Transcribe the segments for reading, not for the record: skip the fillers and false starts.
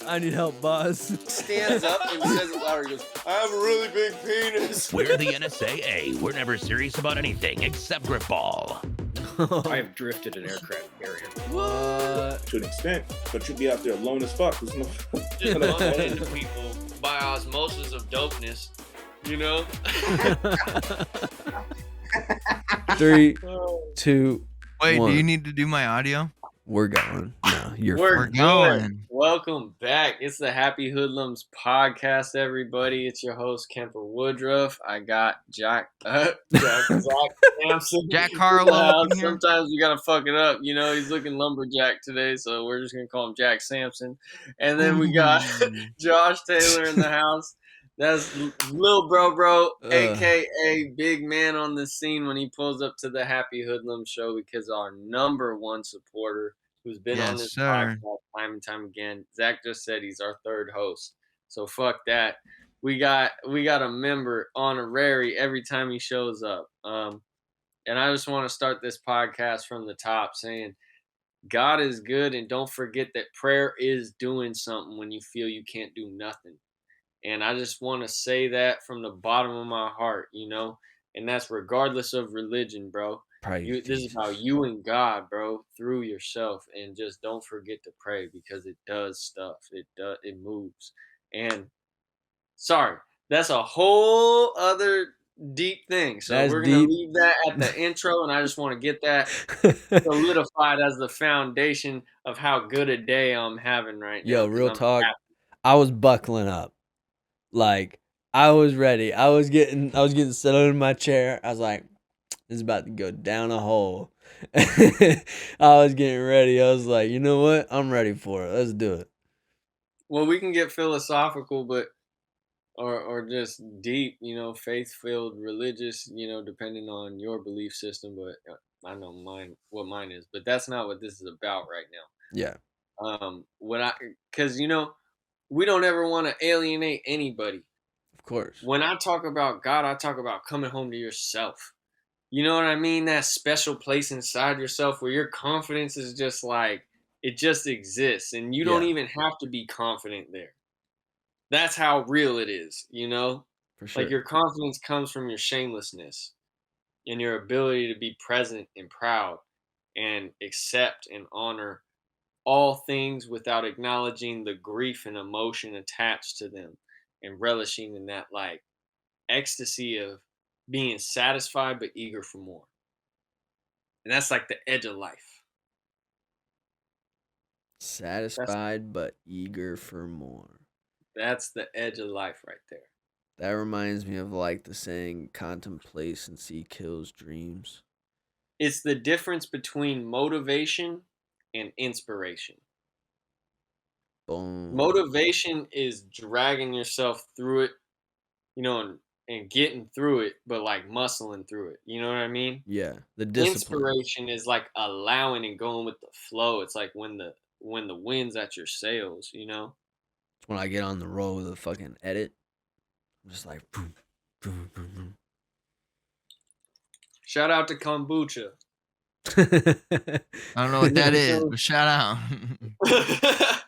I need help, boss. Stands up and says it louder. He goes, I have a really big penis. We're the NSAA. We're never serious about anything except grip ball. I have drifted an aircraft carrier. What? To an extent, but you'll be out there alone as fuck. There's no. Just bumping into people by osmosis of dopeness, you know? 3, 2, Wait, 1. do you need to do my audio? We're going. No, you're We're fine. going. Welcome back. It's the Happy Hoodlums podcast, everybody. It's your host, Kemper Woodruff. I got Zack Sampson. Jack Harlow up in here. Sometimes we gotta fuck it up. You know, he's looking lumberjack today, so we're just gonna call him Jack Sampson. And then we got Josh Taylor in the house. That's Lil Bro, a.k.a. big man on the scene when he pulls up to the Happy Hoodlum show because our number one supporter who's been on this podcast time and time again. Zack just said he's our third host. So fuck that. We got a member honorary every time he shows up. And I just want to start this podcast from the top saying God is good, and don't forget that prayer is doing something when you feel you can't do nothing. And I just want to say that from the bottom of my heart, you know, and that's regardless of religion, bro. This is about you and God, bro, through yourself. And just don't forget to pray because it does stuff. It moves. And sorry, that's a whole other deep thing. So we're going to leave that at the intro. And I just want to get that solidified as the foundation of how good a day I'm having right now. Yo, real talk. I was buckling up. Like, I was ready. I was getting settled in my chair. I was like, this is about to go down a hole. I was getting ready. I was like, you know what? I'm ready for it. Let's do it. Well, we can get philosophical, but or just deep, you know, faith-filled, religious, you know, depending on your belief system. But I know what mine is. But that's not what this is about right now. Yeah. Because, you know, we don't ever want to alienate anybody. Of course. When I talk about God, I talk about coming home to yourself. You know what I mean? That special place inside yourself where your confidence is just like, it just exists. And you don't even have to be confident there. That's how real it is, you know? For sure. Like your confidence comes from your shamelessness and your ability to be present and proud and accept and honor all things without acknowledging the grief and emotion attached to them and relishing in that like ecstasy of being satisfied but eager for more. And that's like the edge of life. Satisfied but eager for more. That's the edge of life right there. That reminds me of like the saying, complacency kills dreams. It's the difference between motivation and inspiration. Boom. Motivation is dragging yourself through it, you know, and getting through it, but like muscling through it. You know what I mean? Yeah. The discipline. Inspiration is like allowing and going with the flow. It's like when the wind's at your sails, you know? It's when I get on the roll with a fucking edit. I'm just like boom, boom, boom, boom. Shout out to kombucha. I don't know what that is, but shout out.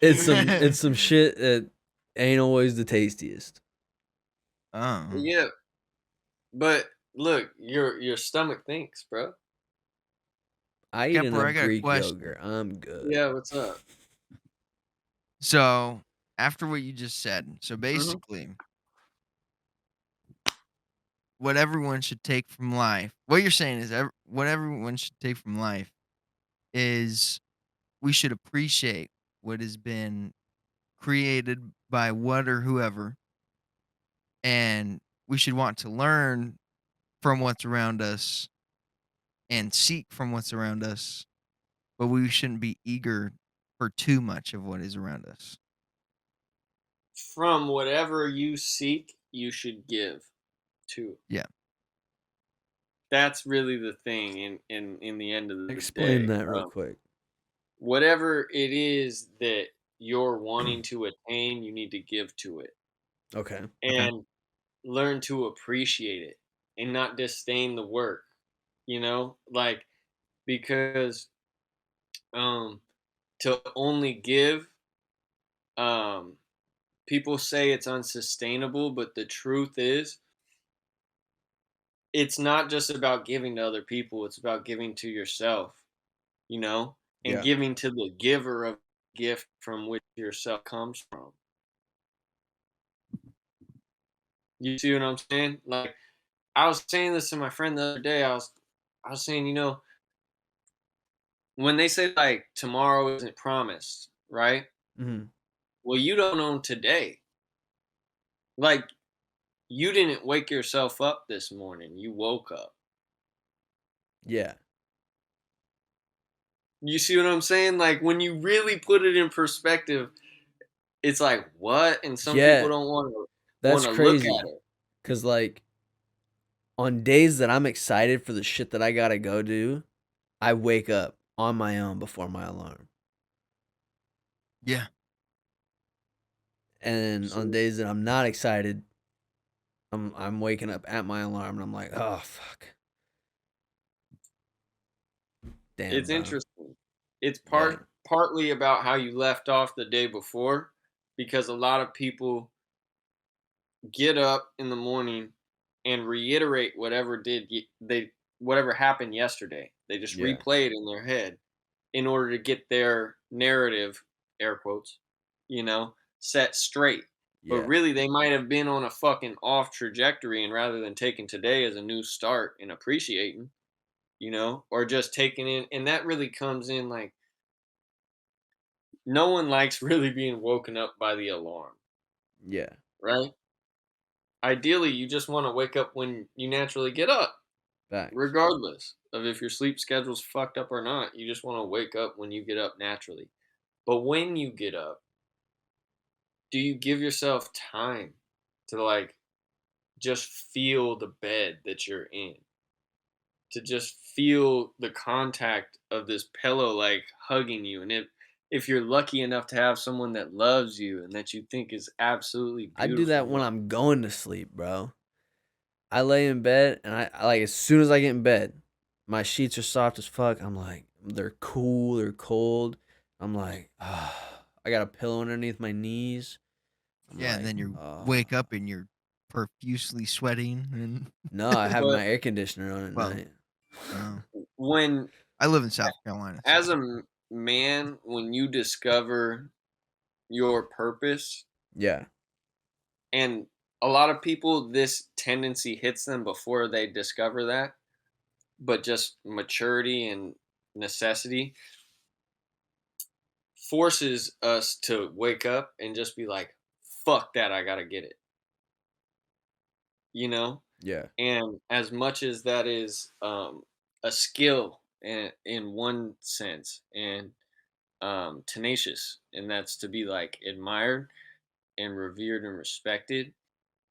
It's some shit that ain't always the tastiest. Oh. Yeah. But look, your stomach thinks, bro. I eat Kemper, enough Greek yogurt. I'm good. Yeah, what's up? So, after what you just said, so basically, what everyone should take from life, what you're saying is what everyone should take from life is we should appreciate what has been created by what or whoever, and we should want to learn from what's around us and seek from what's around us, but we shouldn't be eager for too much of what is around us. From whatever you seek, you should give to. Yeah. That's really the thing in the end of the day. Explain that real quick. Whatever it is that you're wanting to attain, you need to give to it. Okay. And learn to appreciate it and not disdain the work, you know? Like, because to only give um, people say it's unsustainable, but the truth is, it's not just about giving to other people, it's about giving to yourself, you know, and Yeah. giving to the giver of gift from which yourself comes from. You see what I'm saying? Like, I was saying this to my friend the other day. I was saying, when they say like tomorrow isn't promised, right? Mm-hmm. Well, you don't own today. Like, you didn't wake yourself up this morning. You woke up. Yeah. You see what I'm saying? Like, when you really put it in perspective, it's like, what? And some people Yeah. don't want That's to look at crazy. it. Cause like on days that I'm excited for the shit that I gotta go do, I wake up on my own before my alarm. Yeah. And on So days that I'm not excited, I'm waking up at my alarm and I'm like, oh fuck. Damn, it's bro. interesting. It's Yeah. partly about how you left off the day before, because a lot of people get up in the morning and reiterate whatever happened yesterday. They just Yeah. replay it in their head in order to get their narrative, air quotes, set straight. But Yeah. really, they might have been on a fucking off trajectory, and rather than taking today as a new start and appreciating, or just taking in, and that really comes in like, no one likes really being woken up by the alarm, Yeah. right? Ideally, you just want to wake up when you naturally get up, Facts. regardless of if your sleep schedule's fucked up or not. You just want to wake up when you get up naturally. But when you get up, do you give yourself time to like just feel the bed that you're in? To just feel the contact of this pillow like hugging you, and if you're lucky enough to have someone that loves you and that you think is absolutely I do that beautiful, when like, I'm going to sleep, bro. I lay in bed and I like as soon as I get in bed, my sheets are soft as fuck. I'm like, they're cool, they're cold. I'm like, ah, I got a pillow underneath my knees. I'm Yeah, and like, then you ah. wake up and you're profusely sweating and No, I have but my air conditioner on at well, night. oh. when I live in South Carolina, so as a man, when you discover your purpose, Yeah, and a lot of people, this tendency hits them before they discover that, but just maturity and necessity forces us to wake up and just be like, fuck that, I gotta get it, you know? yeah, And as much as that is a skill in one sense, and tenacious, and that's to be like admired and revered and respected,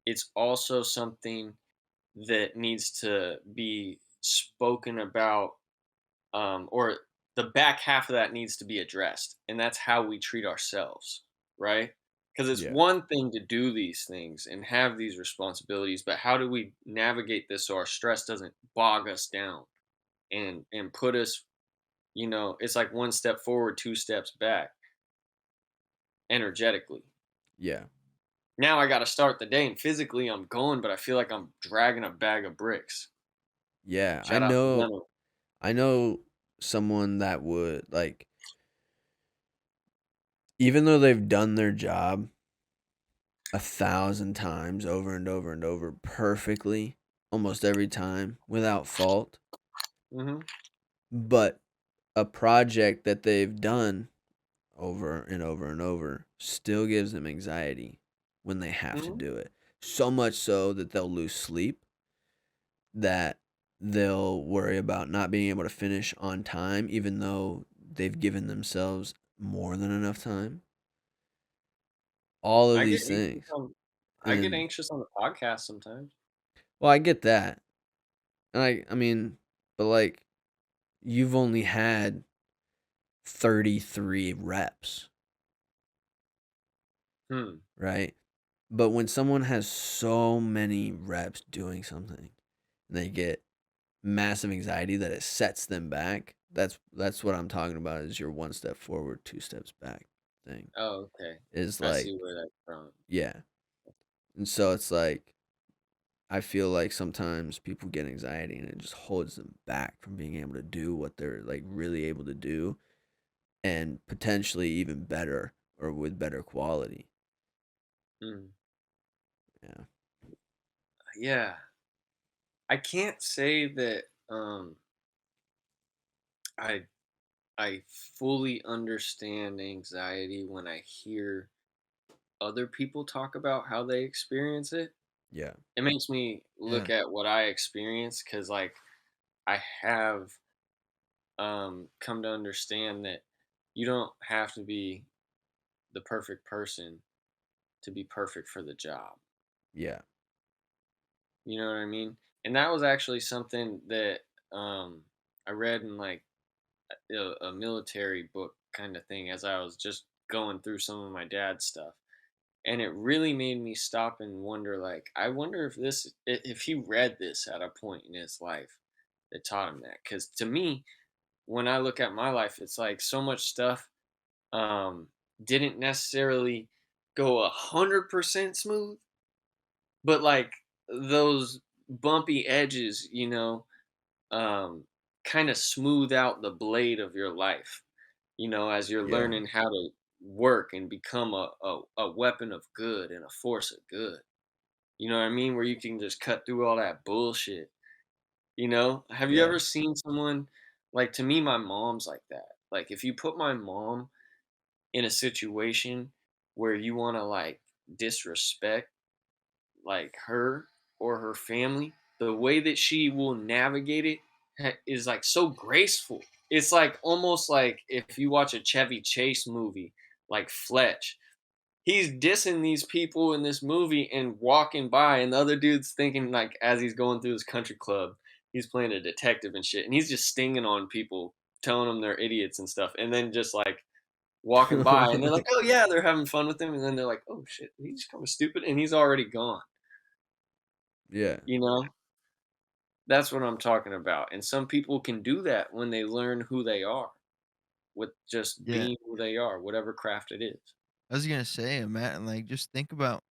it's also something that needs to be spoken about, or the back half of that needs to be addressed, and that's how we treat ourselves, right? Because it's yeah, one thing to do these things and have these responsibilities, but how do we navigate this so our stress doesn't bog us down and put us, it's like one step forward, two steps back energetically. yeah, Now I got to start the day, and physically I'm going, but I feel like I'm dragging a bag of bricks. yeah. I Shout out to know, Leno. I know someone that would like, even though they've done their job 1,000 times over and over and over perfectly, almost every time without fault, Hmm. but a project that they've done over and over and over still gives them anxiety when they have to Hmm. do it. So much so that they'll lose sleep, that they'll worry about not being able to finish on time, even though they've given themselves more than enough time. All of I get these anxious things. on I get And, anxious on the podcast sometimes. well, I get that. And I mean, but like, you've only had 33 reps, Hmm. right? But when someone has so many reps doing something, and they get massive anxiety that it sets them back. That's what I'm talking about. Is you're one step forward, two steps back. thing. Oh, okay. Is I see like, where that's from. yeah. And so it's like, I feel like sometimes people get anxiety and it just holds them back from being able to do what they're like really able to do, and potentially even better or with better quality. Mm. Yeah. Yeah. I can't say that I I fully understand anxiety when I hear other people talk about how they experience it. Yeah. It makes me Yeah. look at what I experience, cuz like I have come to understand that you don't have to be the perfect person to be perfect for the job. Yeah. You know what I mean? And that was actually something that I read in like a military book kind of thing as I was just going through some of my dad's stuff. And it really made me stop and wonder, like, I wonder if if he read this at a point in his life that taught him that. Because to me, when I look at my life, it's like so much stuff um, didn't necessarily go 100% smooth, but like those bumpy edges, um, kind of smooth out the blade of your life, as you're Yeah. learning how to work and become a weapon of good and a force of good. You know what I mean? Where you can just cut through all that bullshit. Have you Yeah. ever seen someone like, to me, my mom's like that. Like, if you put my mom in a situation where you want to like disrespect like her or her family, the way that she will navigate it is like so graceful. It's like almost like if you watch a Chevy Chase movie, like Fletch. He's dissing these people in this movie and walking by, and the other dude's thinking like as he's going through his country club, he's playing a detective and shit, and he's just stinging on people, telling them they're idiots and stuff, and then just like walking by, and they're like, "Oh yeah," they're having fun with him, and then they're like, "Oh shit, he's kind of stupid," and he's already gone. Yeah. You know, that's what I'm talking about. And some people can do that when they learn who they are, with just Yeah. being who they are, whatever craft it is. I was gonna say, Matt, like just think about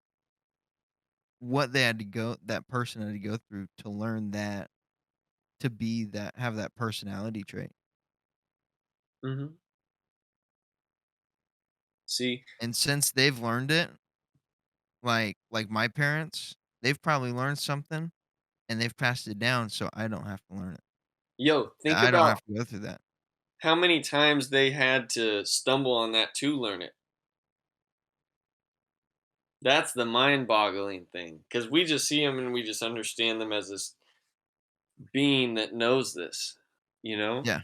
what they had to go that person had to go through to learn that, to be that, have that personality trait. Hmm. See, And since they've learned it, like my parents, they've probably learned something and they've passed it down so I don't have to learn it. yo, think I don't about have to go through that. how many times they had to stumble on that to learn it. That's the mind-boggling thing, because we just see them and we just understand them as this being that knows this. You know, Yeah.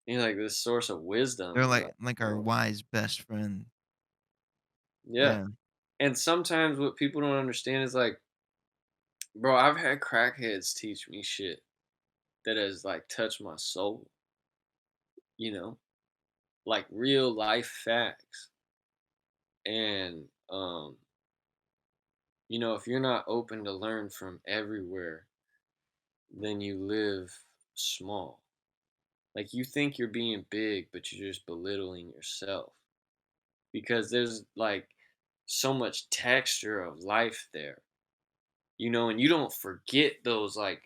you're like this source of wisdom. They're You're like, like our oh, wise best friend. yeah. Yeah. And sometimes what people don't understand is like, bro, I've had crackheads teach me shit that has like touched my soul, you know, like real life facts. And if you're not open to learn from everywhere, then you live small. Like you think you're being big, but you're just belittling yourself because there's like so much texture of life there, and you don't forget those like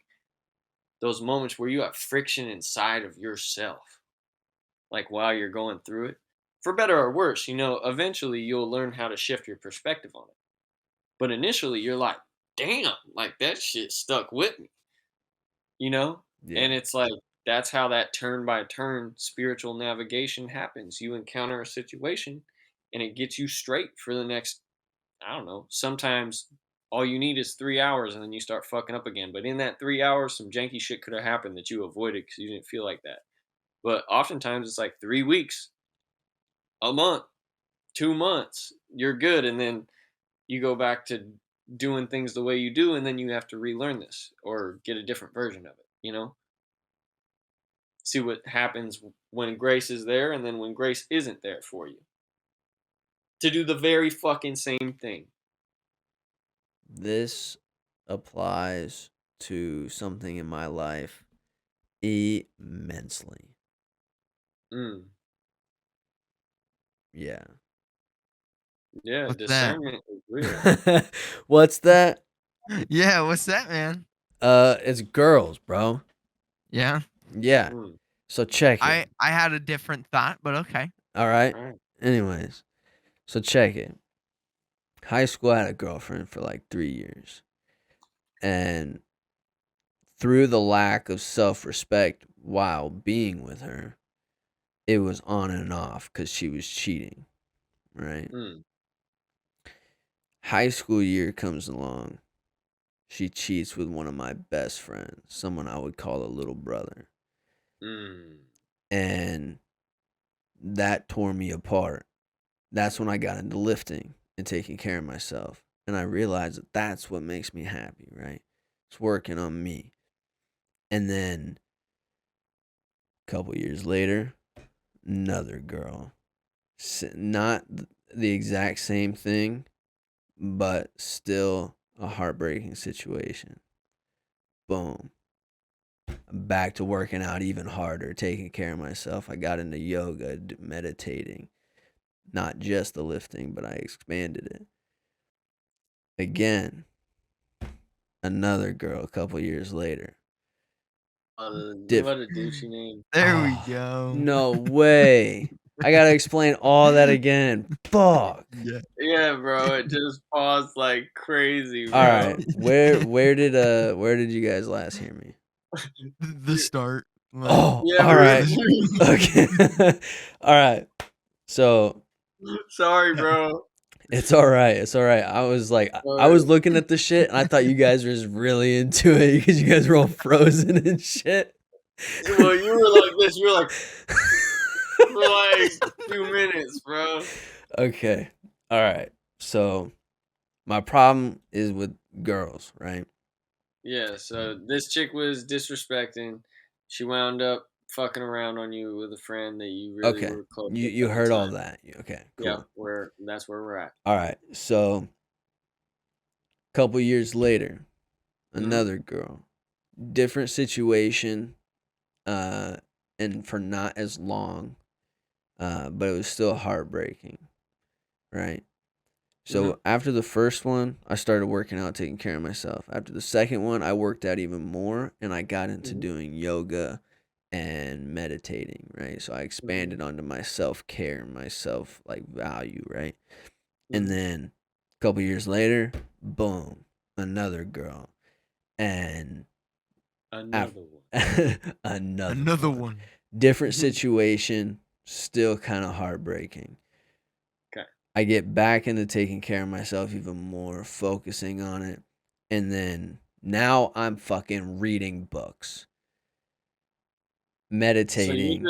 those moments where you have friction inside of yourself, like while you're going through it. For better or worse, eventually you'll learn how to shift your perspective on it. But initially you're like, damn, like that shit stuck with me, you know? Yeah. And it's like that's how that turn by turn spiritual navigation happens. You encounter a situation and it gets you straight for the next, I don't know, sometimes all you need is 3 hours and then you start fucking up again. But in that 3 hours, some janky shit could have happened that you avoided because you didn't feel like that. But oftentimes it's like 3 weeks, a month, 2 months, you're good. And then you go back to doing things the way you do. And then you have to relearn this or get a different version of it. See what happens when grace is there and then when grace isn't there for you to do the very fucking same thing. This applies to something in my life immensely. Mm. Yeah. Yeah, What's that? discernment is real. What's that? Yeah, what's that, man? It's girls, bro. Yeah. Yeah. Mm, So check it. I had a different thought, but okay. All right. all right. Anyways, so check it. High school, I had a girlfriend for like 3 years. And through the lack of self respect while being with her, it was on and off because she was cheating, right? Mm, High school year comes along. She cheats with one of my best friends, someone I would call a little brother. mm, And that tore me apart. That's when I got into lifting and taking care of myself. And I realized that that's what makes me happy, right? It's working on me. And then a couple years later, another girl. Not the exact same thing, but still a heartbreaking situation. Boom. I'm back to working out even harder, taking care of myself. I got into yoga, meditating, not just the lifting, but I expanded it. Again, another girl a couple years later. what a douchey name. There we Oh, go. no way. I gotta explain all that again. Fuck. Yeah. Yeah, bro, it just paused like crazy, bro. All right. Where did you guys last hear me? The start. Like, Oh, Yeah, all right. bro. Okay. All right. So Sorry, bro. it's all right. It's all right. I was like, I Sorry. was looking at the shit, and I thought you guys were just really into it because you guys were all frozen and shit. Well, you were like this. You were like for like 2 minutes, bro. Okay. All right. So my problem is with girls, right? Yeah. So this chick was disrespecting. She wound up fucking around on you with a friend that you really Okay. were close with You at the heard all time. that. Okay. Yeah, Cool. that's where we're at. All right. So a couple years later, Mhm. another girl, different situation, uh, and for not as long, but it was still heartbreaking, right? So after the first one, I started working out, taking care of myself. After the second one, I worked out even more, and I got into Mhm. doing yoga and meditating, right? So I expanded onto my self care, my self like value, right? And Mhm. then a couple years later, boom, another girl, and Another one. another another one. one. Different situation, still kind of heartbreaking. Okay. I get back into taking care of myself even more, focusing on it. And then now I'm fucking reading books, So meditating.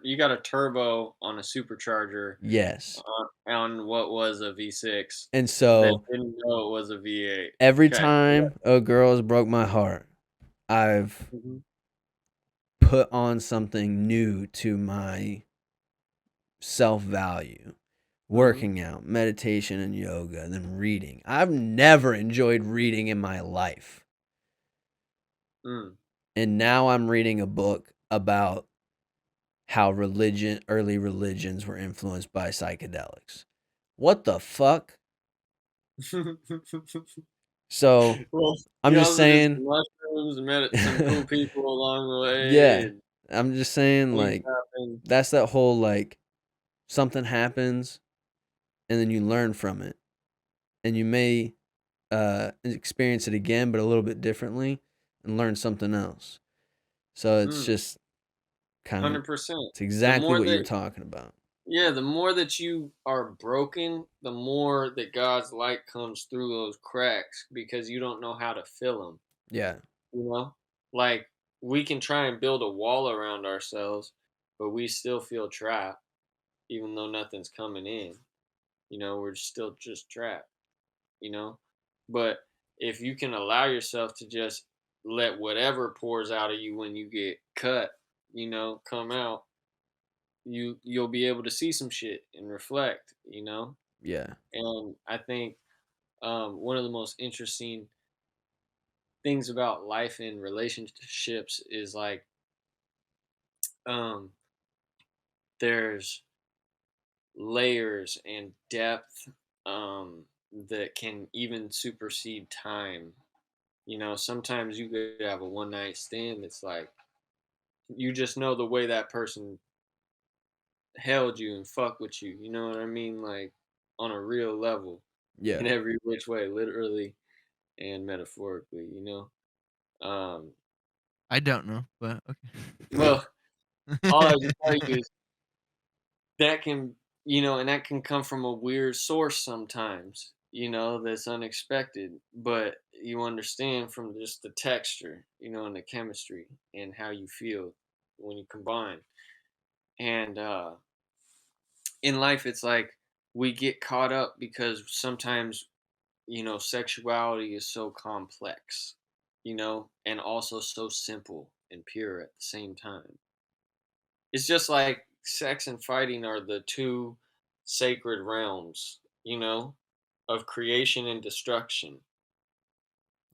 you got a turbo on a supercharger Yes. on what was a V6 And that so didn't know it was a V8. every Okay. time a girl has broke my heart, I've Mhm. put on something new to my self value. Working out, meditation, and yoga, and then reading. I've never enjoyed reading in my life. Mm. And now I'm reading a book about how early religions were influenced by psychedelics. What the fuck? So Well, I'm you just also did saying, some mushrooms and met some cool people along the way, yeah, and I'm just saying, things like, happened. that's that whole, like, something happens and then you learn from it. And you may experience it again, but a little bit differently and learn something else. So it's just kind of, 100%. it's The exactly more what you were that talking about. Yeah, the more that you are broken, the more that God's light comes through those cracks because you don't know how to fill them. Yeah. You know, like we can try and build a wall around ourselves, but we still feel trapped, even though nothing's coming in. You know, we're still just trapped. You know, but if you can allow yourself to just let whatever pours out of you when you get cut, come out, you'll be able to see some shit and reflect. Yeah. And I think one of the most interesting things about life and relationships is like um, there's layers and depth that can even supersede time. You know, sometimes you could have a one night stand. It's like you just know the way that person held you and fuck with you. You know what I mean? Like on a real level, Yeah. in every which way, literally and metaphorically. You know. I don't know, but Well, all I can tell okay. you is that can, you know, and that can come from a weird source sometimes, you know, that's unexpected, but you understand from just the texture, you know, and the chemistry and how you feel when you combine. And in life, it's like we get caught up because sometimes, you know, sexuality is so complex, you know, and also so simple and pure at the same time. It's just like sex and fighting are the two sacred realms, you know, of creation and destruction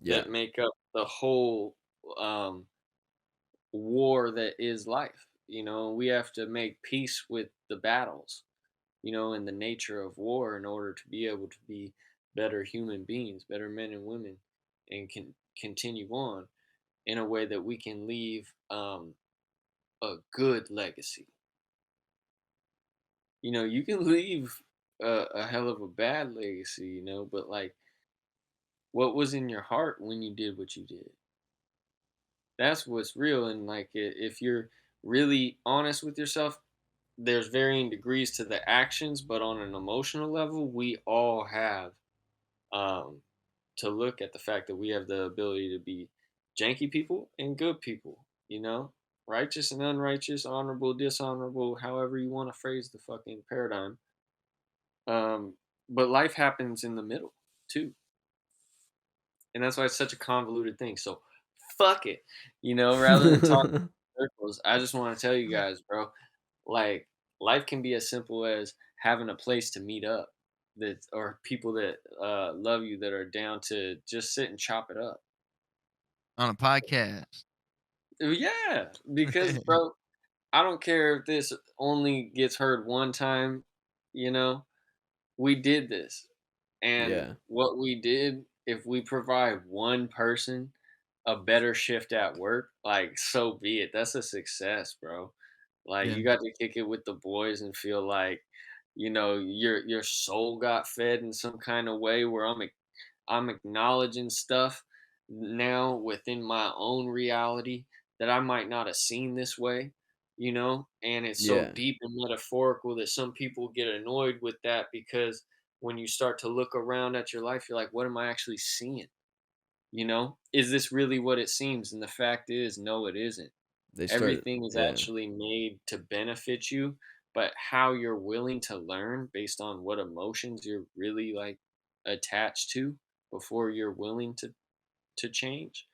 Yeah. that make up the whole um, war that is life. You know, we have to make peace with the battles, you know, and the nature of war in order to be able to be better human beings, better men and women, and can continue on in a way that we can leave a good legacy. You know, you can leave a hell of a bad legacy, you know, but like, what was in your heart when you did what you did? That's what's real. And like, if you're really honest with yourself, there's varying degrees to the actions, but on an emotional level, we all have um, to look at the fact that we have the ability to be janky people and good people, you know, righteous and unrighteous, honorable, dishonorable, however you want to phrase the fucking paradigm. Um, but life happens in the middle too, and that's why it's such a convoluted thing. So, fuck it, you know. Rather than talk in circles, I just want to tell you guys, bro. Like, life can be as simple as having a place to meet up, that or people that love you that are down to just sit and chop it up. On a podcast. Yeah, because bro, I don't care if this only gets heard one time. You know, we did this. And Yeah. what we did, if we provide one person a better shift at work, like so be it. That's a success, bro. Like Yeah. you got to kick it with the boys and feel like, you know, your soul got fed in some kind of way where I'm acknowledging stuff now within my own reality that I might not have seen this way, you know? And it's so Yeah. deep and metaphorical that some people get annoyed with that because when you start to look around at your life, you're like, what am I actually seeing? You know, is this really what it seems? And the fact is, no, it isn't. They start. Everything is Yeah. actually made to benefit you, but how you're willing to learn based on what emotions you're really like attached to before you're willing to change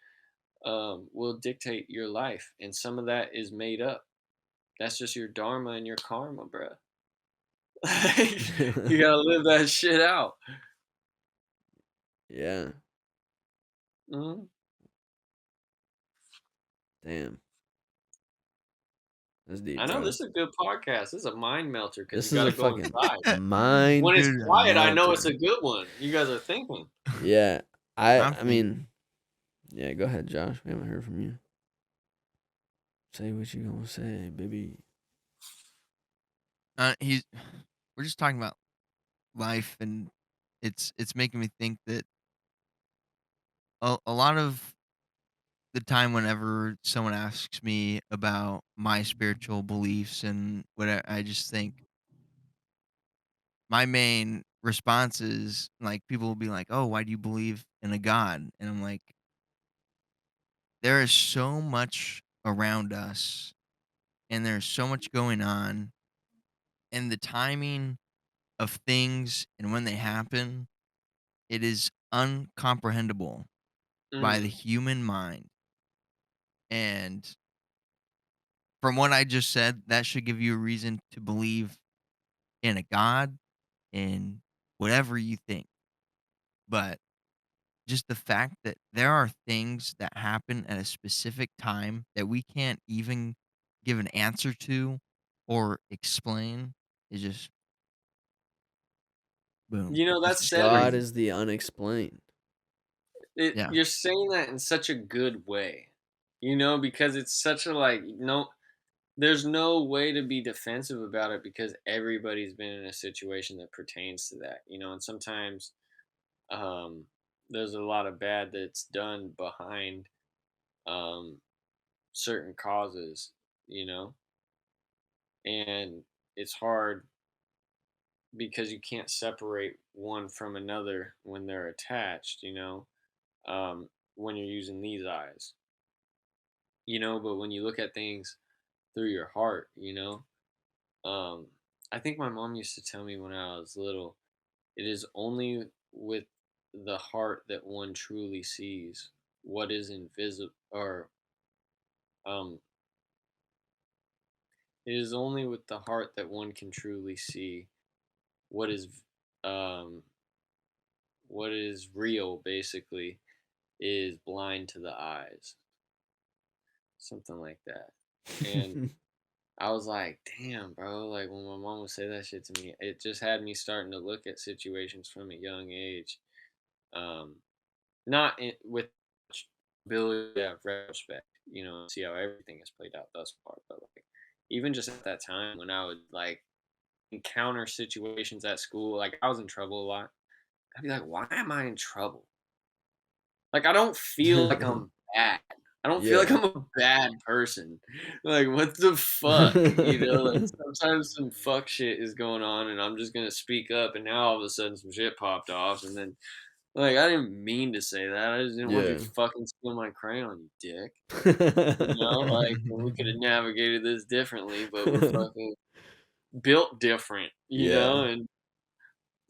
will dictate your life. And some of that is made up. That's just your dharma and your karma, bruh. You gotta live that shit out. Yeah. Mhm. Damn. That's deep, I know bro. this is a good podcast. This is a mind melter because This you is got a to go fucking inside. mind When it's Dude, quiet, I know it's melter. a good one. You guys are thinking. Yeah. I I'm I thinking. mean, yeah, go ahead, Josh. We haven't heard from you. Say what you gonna say, baby. He's. We're just talking about life, and it's making me think that a lot of the time, whenever someone asks me about my spiritual beliefs and what I just think my main response is like people will be like, "Oh, why do you believe in a god?" And I'm like, there is so much around us, and there's so much going on, and the timing of things and when they happen, it is uncomprehendable by the Mm, human mind. And from what I just said, that should give you a reason to believe in a god, in whatever you think. But just the fact that there are things that happen at a specific time that we can't even give an answer to or explain is just Boom. You know, that's It's sad. God crazy. is the unexplained. Yeah. You're saying that in such a good way, you know, because it's such a like no. There's no way to be defensive about it because everybody's been in a situation that pertains to that, you know, and sometimes um, there's a lot of bad that's done behind um, certain causes, you know, and it's hard because you can't separate one from another when they're attached, you know, when you're using these eyes, you know, but when you look at things through your heart, you know, um, I think my mom used to tell me when I was little, it is only with the heart that one truly sees what is invisible, or um, it is only with the heart that one can truly see what is um, what is real. Basically, is blind to the eyes, something like that. And I was like, damn, bro. Like when my mom would say that shit to me, it just had me starting to look at situations from a young age. Um, not with ability to have retrospect, you know, see how everything has played out thus far. But like, even just at that time when I would like encounter situations at school, like I was in trouble a lot. I'd be like, why am I in trouble? Like I don't feel like I'm bad. I don't feel like Yeah. I'm a bad person. Like what the fuck? You know, like sometimes some fuck shit is going on and I'm just gonna speak up and now all of a sudden some shit popped off and then like I didn't mean to say that. I just didn't want you Yeah. to fucking steal my crayon, you dick. You know, like we could have navigated this differently, but we're fucking built different, you know, Yeah. and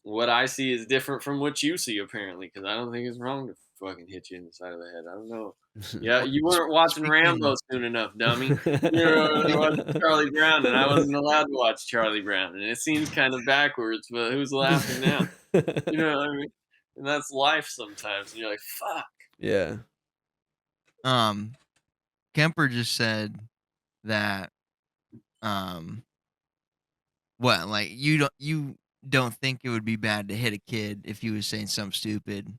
what I see is different from what you see apparently, because I don't think it's wrong to fucking hit you in the side of the head. I don't know. Yeah, Well, you weren't watching speaking Rambo soon enough, dummy. You were watching Charlie Brown, and I wasn't allowed to watch Charlie Brown, and it seems kind of backwards, but who's laughing now? You know what I mean? And that's life sometimes. And you're like, fuck. Yeah. um Kemper just said that um what, like you don't think it would be bad to hit a kid if he was saying something stupid,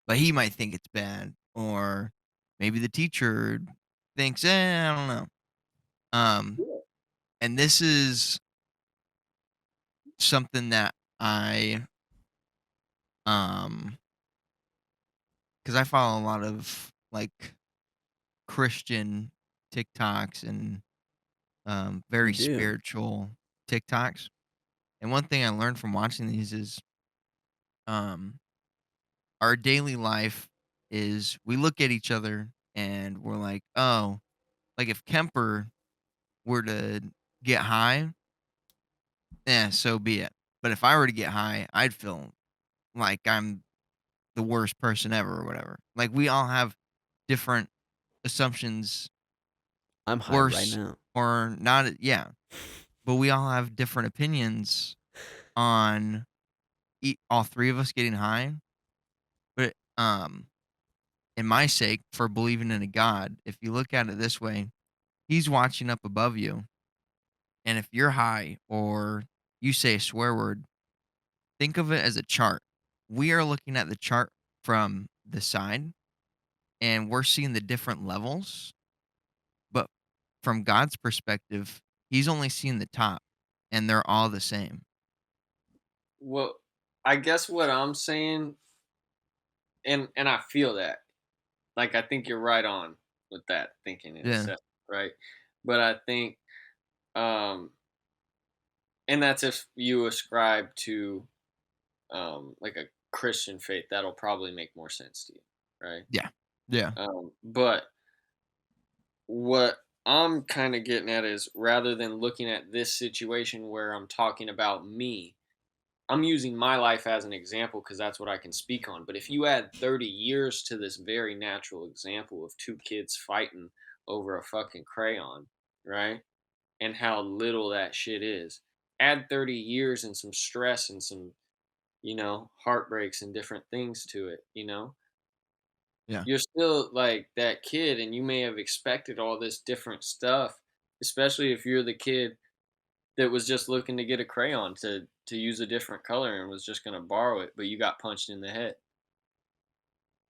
but he might think it's bad, or maybe the teacher thinks, I don't know. Um, and this is something that I um because I follow a lot of like Christian TikToks and You very do. spiritual TikToks. And one thing I learned from watching these is um our daily life is we look at each other and we're like, oh, like if Kemper were to get high, so be it. But if I were to get high, I'd feel like I'm the worst person ever or whatever. Like we all have different assumptions, I'm high right worse now. or not. Yeah. But we all have different opinions on all three of us getting high. But in my sake, for believing in a God, if you look at it this way, he's watching up above you. And if you're high or you say a swear word, think of it as a chart. We are looking at the chart from the side and we're seeing the different levels. But from God's perspective, he's only seeing the top and they're all the same. Well, I guess what I'm saying, and I feel that. Like I think you're right on with that thinking and Yeah. assessment, right? But I think um and that's if you ascribe to like a Christian faith, that'll probably make more sense to you, right? Yeah. Yeah. But what I'm kind of getting at is rather than looking at this situation where I'm talking about me, I'm using my life as an example because that's what I can speak on. But if you add 30 years to this very natural example of two kids fighting over a fucking crayon, right? And how little that shit is, add 30 years and some stress and some, you know, heartbreaks and different things to it, you know? Yeah. You're still like that kid and you may have expected all this different stuff, especially if you're the kid that was just looking to get a crayon to use a different color and was just going to borrow it, but you got punched in the head.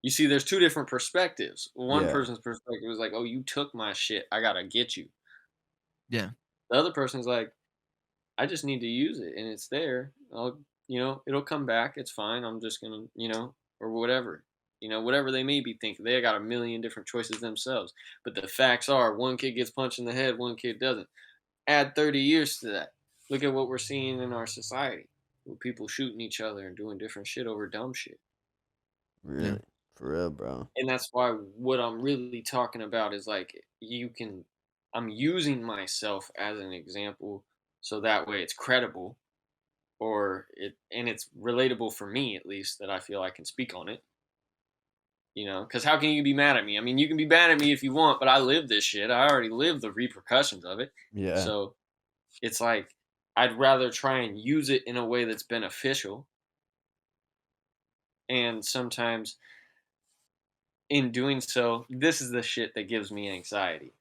You see, there's two different perspectives. One Yeah. person's perspective is like, oh, you took my shit, I gotta get you. Yeah. The other person's like, I just need to use it and it's there. It'll come back. It's fine. I'm just gonna, or whatever. Whatever they may be thinking. They got a million different choices themselves. But the facts are one kid gets punched in the head, one kid doesn't. Add 30 years to that. Look at what we're seeing in our society. With people shooting each other and doing different shit over dumb shit. Yeah. Really? For real, bro. And that's why what I'm really talking about is like I'm using myself as an example so that way it's credible and it's relatable for me at least that I feel I can speak on it. Because how can you be mad at me? I mean, you can be mad at me if you want, but I live this shit. I already live the repercussions of it. Yeah. So it's like I'd rather try and use it in a way that's beneficial. And sometimes in doing so, this is the shit that gives me anxiety.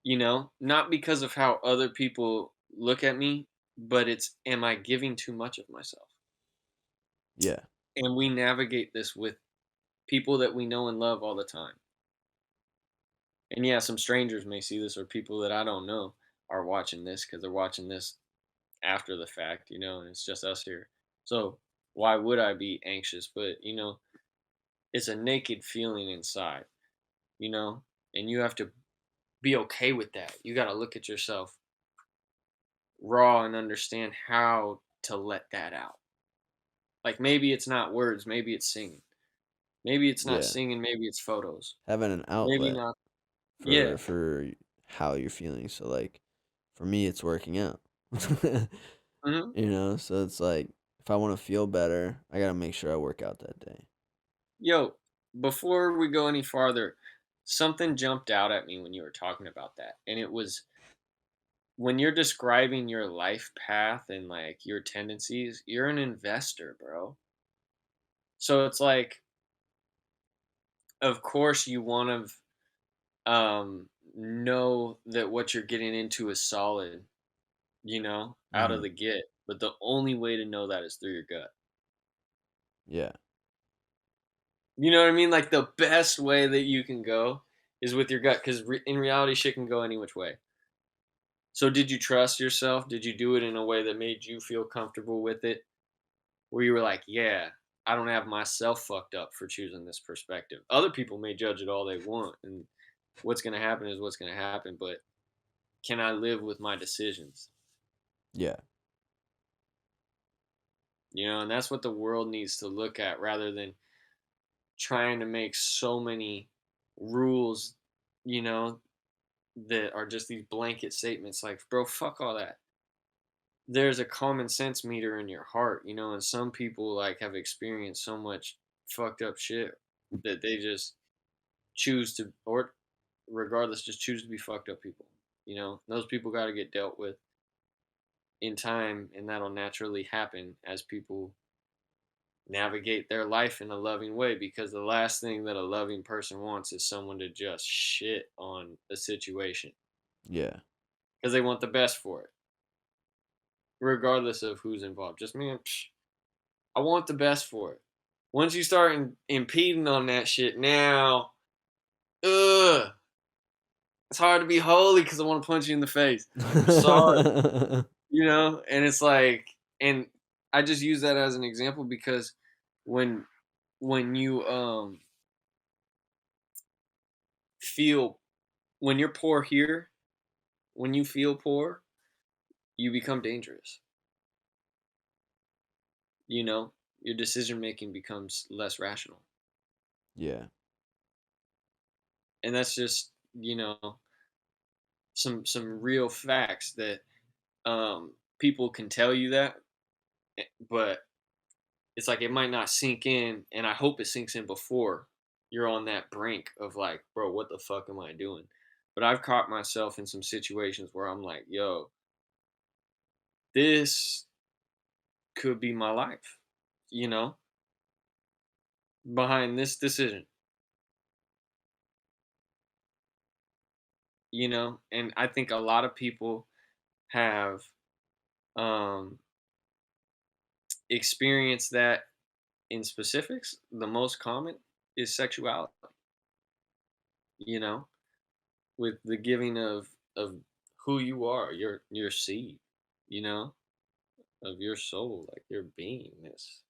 Not because of how other people look at me, but it's, am I giving too much of myself? Yeah. And we navigate this with people that we know and love all the time. And yeah, some strangers may see this, or people that I don't know are watching this because they're watching this after the fact, and it's just us here. So why would I be anxious? But, it's a naked feeling inside, and you have to be okay with that. You got to look at yourself raw and understand how to let that out. Like maybe it's not words, maybe it's singing. Maybe it's not Yeah. singing, maybe it's photos. Having an Maybe outlet not. for Yeah. for how you're feeling. So like for me it's working out. Hmm. So it's like if I want to feel better, I got to make sure I work out that day. Yo, before we go any farther, something jumped out at me when you were talking about that. And it was when you're describing your life path and like your tendencies, you're an investor, bro. So it's like, of course, you want to know that what you're getting into is solid, out of Mhm. the get. But the only way to know that is through your gut. Yeah. You know what I mean? Like the best way that you can go is with your gut, because in reality, shit can go any which way. So, did you trust yourself? Did you do it in a way that made you feel comfortable with it? Where you were like, yeah, I don't have myself fucked up for choosing this perspective. Other people may judge it all they want, and what's going to happen is what's going to happen. But can I live with my decisions? Yeah. And that's what the world needs to look at rather than trying to make so many rules, you know, that are just these blanket statements like, bro, fuck all that. There's a common sense meter in your heart, and some people like have experienced so much fucked up shit that they just choose to, or regardless, just choose to be fucked up people. Those people got to get dealt with in time, and that'll naturally happen as people navigate their life in a loving way, because the last thing that a loving person wants is someone to just shit on a situation, Yeah. because they want the best for it regardless of who's involved. Just man, I want the best for it. Once you start impeding on that shit, now, ugh, it's hard to be holy because I want to punch you in the face. I'm sorry, and it's like, and I just use that as an example because when you feel, when you're poor here, when you feel poor, you become dangerous. Your decision making becomes less rational. Yeah. And that's just, some real facts that people can tell you that, but it's like it might not sink in, and I hope it sinks in before you're on that brink of like, bro, what the fuck am I doing? But I've caught myself in some situations where I'm like, yo, this could be my life, you know, behind this decision, and I think a lot of people have um experience that in specifics, the most common is sexuality. You know, with the giving of who you are, your seed. You know, of your soul, like your beingness.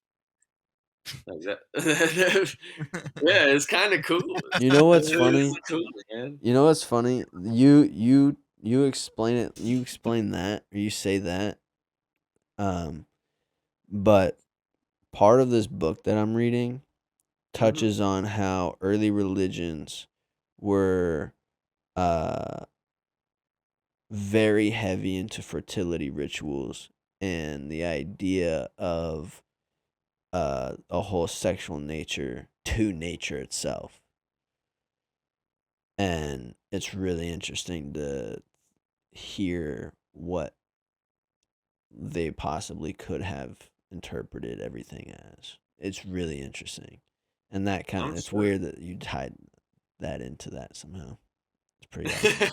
Like that. Yeah, it's kind of cool. You know what's It is funny? cool, man. You know what's funny? You explain it. You explain that, or you say that. Um, but part of this book that I'm reading Hmm. touches on how early religions were uh very heavy into fertility rituals and the idea of a whole sexual nature to nature itself. And it's really interesting to hear what they possibly could have interpreted everything as. It's really interesting. And that kind I'm of, it's sure. weird that you tied that into that somehow. It's pretty awesome.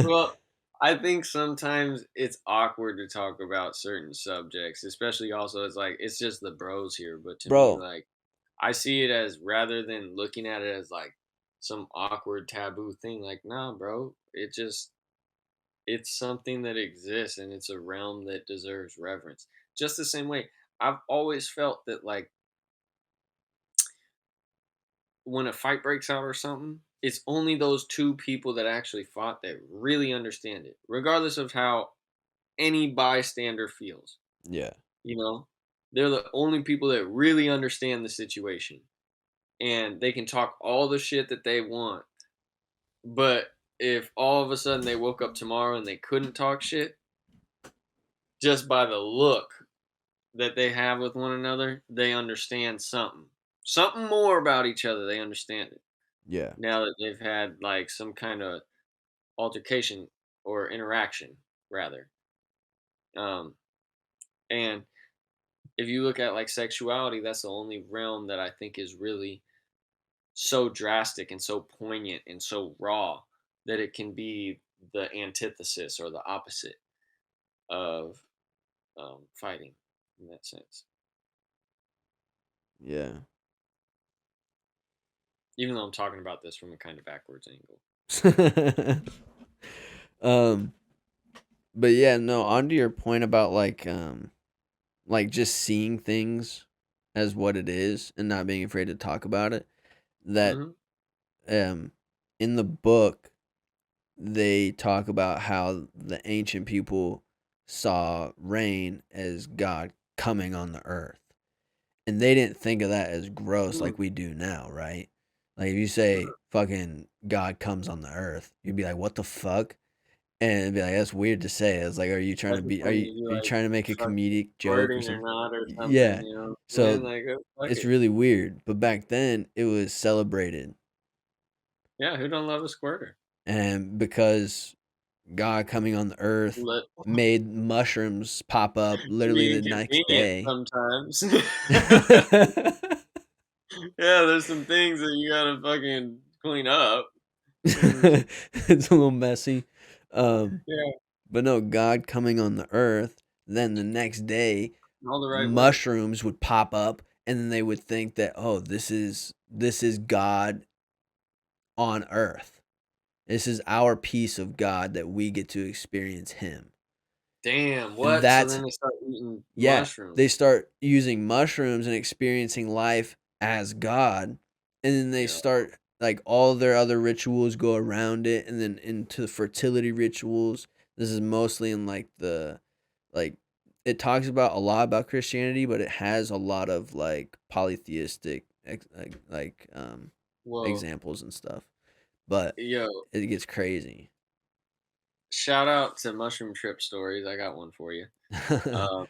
Well, I think sometimes it's awkward to talk about certain subjects, especially also it's like it's just the bros here, but to me Bro, like I see it as rather than looking at it as like some awkward taboo thing like nah, bro, it's something that exists and it's a realm that deserves reverence. Just the same way I've always felt that like when a fight breaks out or something, it's only those two people that actually fought that really understand it, regardless of how any bystander feels. yeah. You know, they're the only people that really understand the situation, and they can talk all the shit that they want. But if all of a sudden they woke up tomorrow and they couldn't talk shit, just by the look that they have with one another, they understand something more about each other. They understand it Yeah. now that they've had like some kind of altercation or interaction, rather. Um, and if you look at like sexuality, that's the only realm that I think is really so drastic and so poignant and so raw that it can be the antithesis or the opposite of fighting in that sense. Yeah. Even though I'm talking about this from a kind of backwards angle. um but yeah, no, on to your point about like just seeing things as what it is and not being afraid to talk about it. That Hmm. um in the book they talk about how the ancient people saw rain as God coming on the earth. And they didn't think of that as gross like we do now, right? Like if you say fucking God comes on the earth, you'd be like, what the fuck? And it'd be like, that's weird to say. It's like, are you trying to That's just be when you are you like trying to make a fucking comedic joke or flirting or something? not or something, Yeah. you know? And So like, fuck it's it. really weird. But back then it was celebrated. Yeah, who don't love a squirter? And because God coming on the earth Let made mushrooms pop up can literally be the next inconvenient day. sometimes. Yeah, there's some things that you gotta fucking clean up. Mm, It's a little messy. Um, yeah, but no, God coming on the earth, then the next day in all the right ways. mushrooms would pop up and then they would think that, oh, this is God on earth. This is our piece of God that we get to experience him. Damn, And what? So that's then they start eating yeah, mushrooms. they start using mushrooms and experiencing life as God, and then they Yeah. start like all their other rituals go around it, and then into the fertility rituals. This is mostly in like the like it talks about a lot about Christianity, but it has a lot of like polytheistic Whoa. examples and stuff. But Yo, it gets crazy. shout out to Mushroom Trip Stories. I got one for you. Um,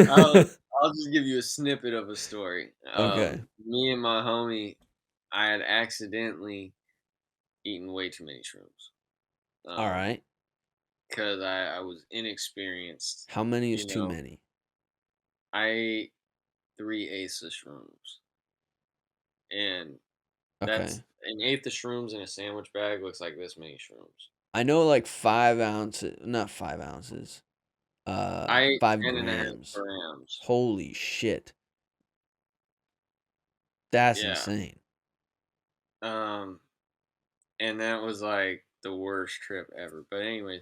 I'll I'll just give you a snippet of a story. Okay. Me and my homie, I had accidentally eaten way too many shrooms. All Um, right. because I was inexperienced. How many is You too know, many? I ate 3 eighths of shrooms, and that's Okay. an eighth of shrooms in a sandwich bag looks like this many shrooms. I know like 5 ounces, not 5 ounces, I ate 10.5 5 grams. grams. Holy shit. That's Yeah. insane. And that was like the worst trip ever. But anyway,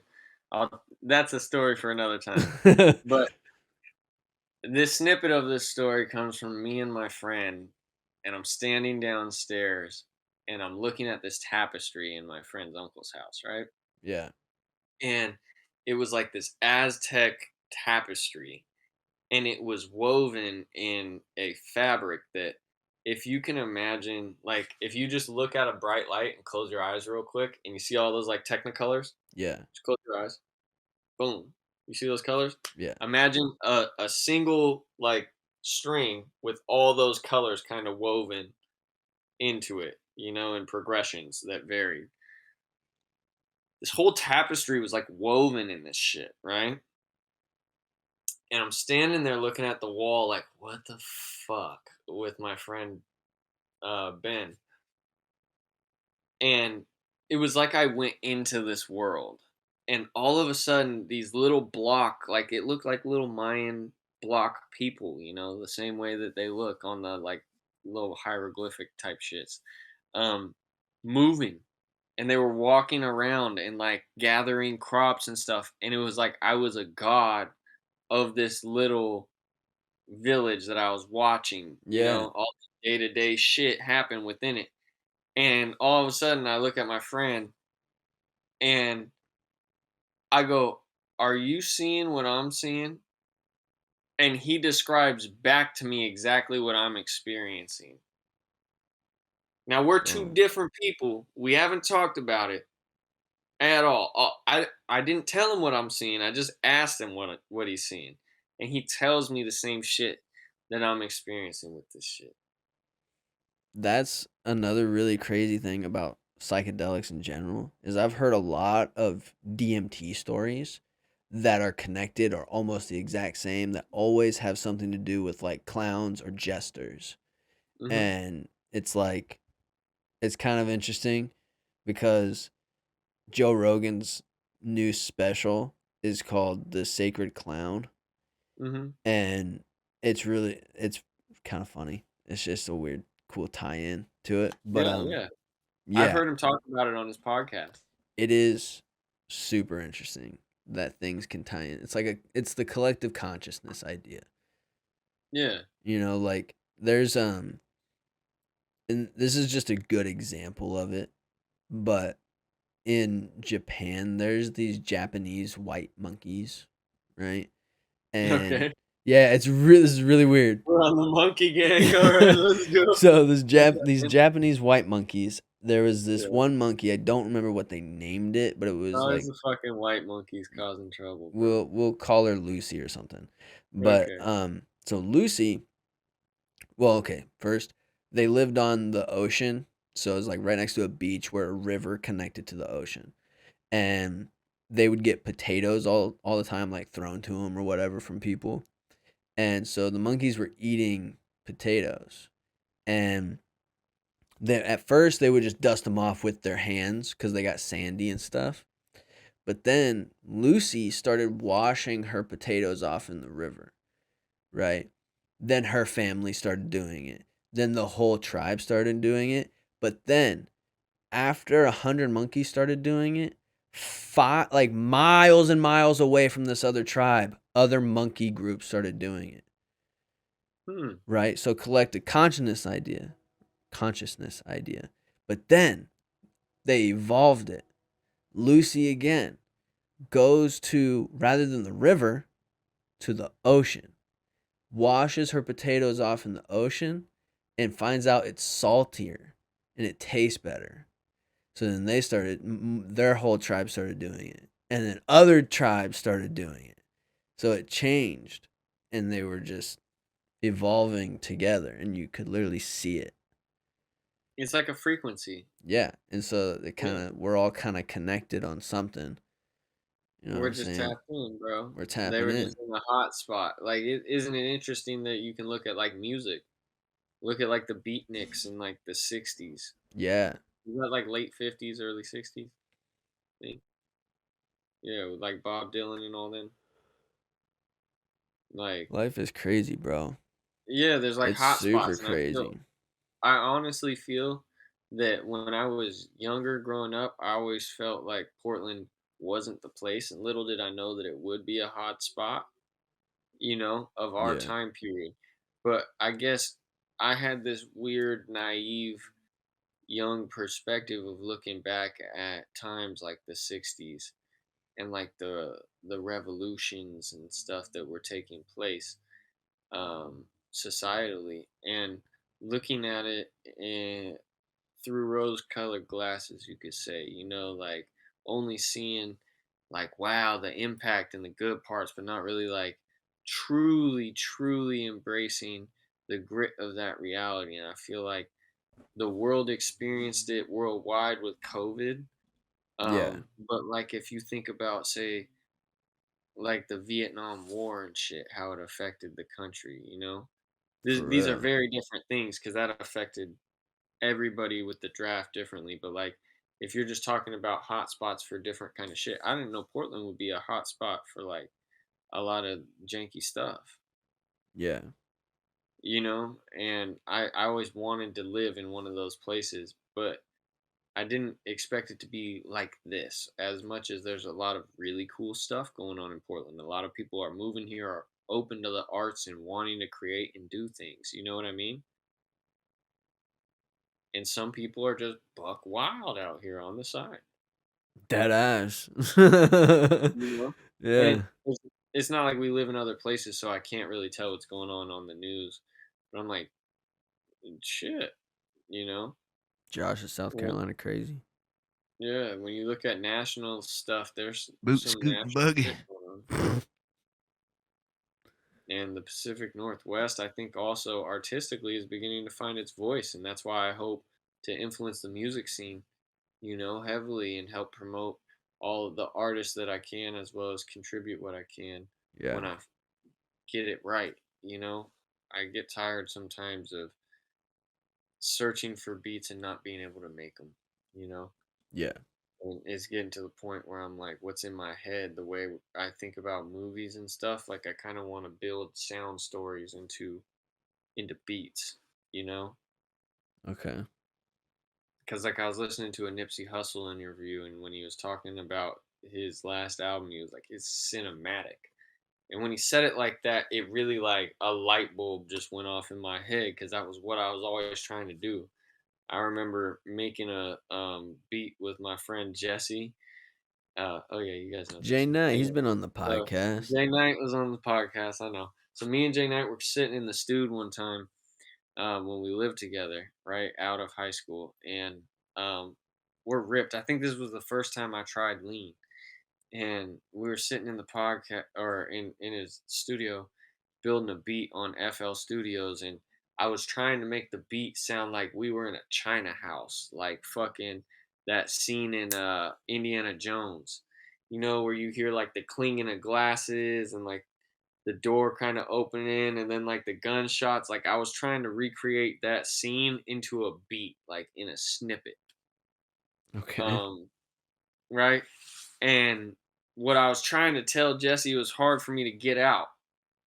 that's a story for another time. But this snippet of this story comes from me and my friend, and I'm standing downstairs and I'm looking at this tapestry in my friend's uncle's house, right? Yeah. And it was like this Aztec tapestry, and it was woven in a fabric that, if you can imagine, like if you just look at a bright light and close your eyes real quick and you see all those like technicolors, Yeah. just close your eyes, boom, you see those colors. Yeah. Imagine a single like string with all those colors kind of woven into it, in progressions that varied. This whole tapestry was like woven in this shit, right? And I'm standing there looking at the wall like, what the fuck, with my friend Ben. And it was like I went into this world. And all of a sudden, these little block, like it looked like little Mayan block people, the same way that they look on the like little hieroglyphic type shits, um, moving. And they were walking around and like gathering crops and stuff. And it was like I was a god of this little village that I was watching, Yeah. all the day to day shit happen within it. And all of a sudden, I look at my friend and I go, "Are you seeing what I'm seeing?" And he describes back to me exactly what I'm experiencing. Now, we're two Oh. different people. We haven't talked about it at all. I didn't tell him what I'm seeing. I just asked him what he's seeing. And he tells me the same shit that I'm experiencing with this shit. That's another really crazy thing about psychedelics in general is I've heard a lot of DMT stories that are connected or almost the exact same that always have something to do with like clowns or jesters. Hmm. And it's like it's kind of interesting because Joe Rogan's new special is called The Sacred Clown, Hmm. and it's kind of funny. It's just a weird cool tie-in to it. But Yeah, yeah. I've yeah, heard him talk about it on his podcast. it is super interesting that things can tie in. It's the collective consciousness idea. Yeah. Like there's and this is just a good example of it, but in Japan there's these Japanese white monkeys, right? And Okay. yeah, this is really weird. We're on the monkey gang. All right, let's go. So these Japanese white monkeys. There was this Yeah. one monkey. I don't remember what they named it, but it was Always like the fucking white monkeys causing trouble, bro. we'll call her Lucy or something. But Okay. so Lucy, well, okay, first they lived on the ocean, so it was like right next to a beach where a river connected to the ocean, and they would get potatoes all the time, like thrown to them or whatever from people, and so the monkeys were eating potatoes, and at first they would just dust them off with their hands because they got sandy and stuff. But then Lucy started washing her potatoes off in the river, right? Then her family started doing it. Then the whole tribe started doing it. But then, after 100 monkeys started doing it, like miles and miles away from this other tribe, other monkey groups started doing it, Hmm. right? So collective consciousness idea. But then they evolved it. Lucy again goes to, rather than the river, to the ocean, washes her potatoes off in the ocean, and finds out it's saltier and it tastes better. So then their whole tribe started doing it. And then other tribes started doing it. So it changed and they were just evolving together and you could literally see it. It's like a frequency. Yeah. And so we're all kind of connected on something. You know what We're I'm just saying? tapped in, bro. We're They tapping were in. just in the hot spot. Like, isn't it interesting that you can look at like music? Look at like the beatniks in like the '60s. Yeah. Is that like late '50s, early '60s? I think. Yeah, with like Bob Dylan and all them. Like, Life is crazy, bro. yeah, there's like It's hot super spots, and crazy. I honestly feel that when I was younger growing up, I always felt like Portland wasn't the place, and little did I know that it would be a hot spot, of our Yeah, time period. But I guess I had this weird, naive, young perspective of looking back at times like the 60s and like the revolutions and stuff that were taking place societally, and looking at it through rose-colored glasses, you could say, like only seeing like wow the impact and the good parts, but not really like truly embracing the grit of that reality. And I feel like the world experienced it worldwide with COVID. yeah, But like if you think about, say, like the Vietnam War and shit, how it affected the country, for these are real. very different things because that affected everybody with the draft differently. But like if you're just talking about hot spots for different kind of shit, I didn't know Portland would be a hot spot for like a lot of janky stuff, Yeah, and I always wanted to live in one of those places, but I didn't expect it to be like this. As much as there's a lot of really cool stuff going on in Portland, a lot of people are moving here, are open to the arts and wanting to create and do things. You know what I mean? And some people are just buck wild out here on the side. dead ass. You know, and Yeah, it's not like we live in other places, so I can't really tell what's going on the news. But I'm like, shit, you know. Josh is South Well, Carolina crazy. yeah, when you look at national stuff, there's Boot some scoot and national buggy. shit going on. And the Pacific Northwest, I think, also artistically is beginning to find its voice, and that's why I hope to influence the music scene, heavily, and help promote all of the artists that I can, as well as contribute what I can Yeah, when I get it right. I get tired sometimes of searching for beats and not being able to make them. You know, yeah, and it's getting to the point where I'm like, what's in my head, the way I think about movies and stuff. Like I kind of want to build sound stories into beats, you know? okay. Because like I was listening to a Nipsey Hussle interview, and when he was talking about his last album, he was like, it's cinematic. And when he said it like that, it really like a light bulb just went off in my head because that was what I was always trying to do. I remember making a beat with my friend Jesse. Oh yeah, you guys know Jay Jesse. Knight, he's Anyway, been on the so podcast. Jay Knight was on the podcast. I know. So me and Jay Knight were sitting in the stude one time when we lived together, right out of high school, and um, we're ripped. I think this was the first time I tried lean, and we were sitting in the podcast or in his studio building a beat on FL Studios, and I was trying to make the beat sound like we were in a China house, like fucking that scene in Indiana Jones, where you hear like the clinging of glasses and like the door kind of opening and then like the gunshots. Like I was trying to recreate that scene into a beat, like in a snippet. Okay. Um, right? And what I was trying to tell Jesse was hard for me to get out.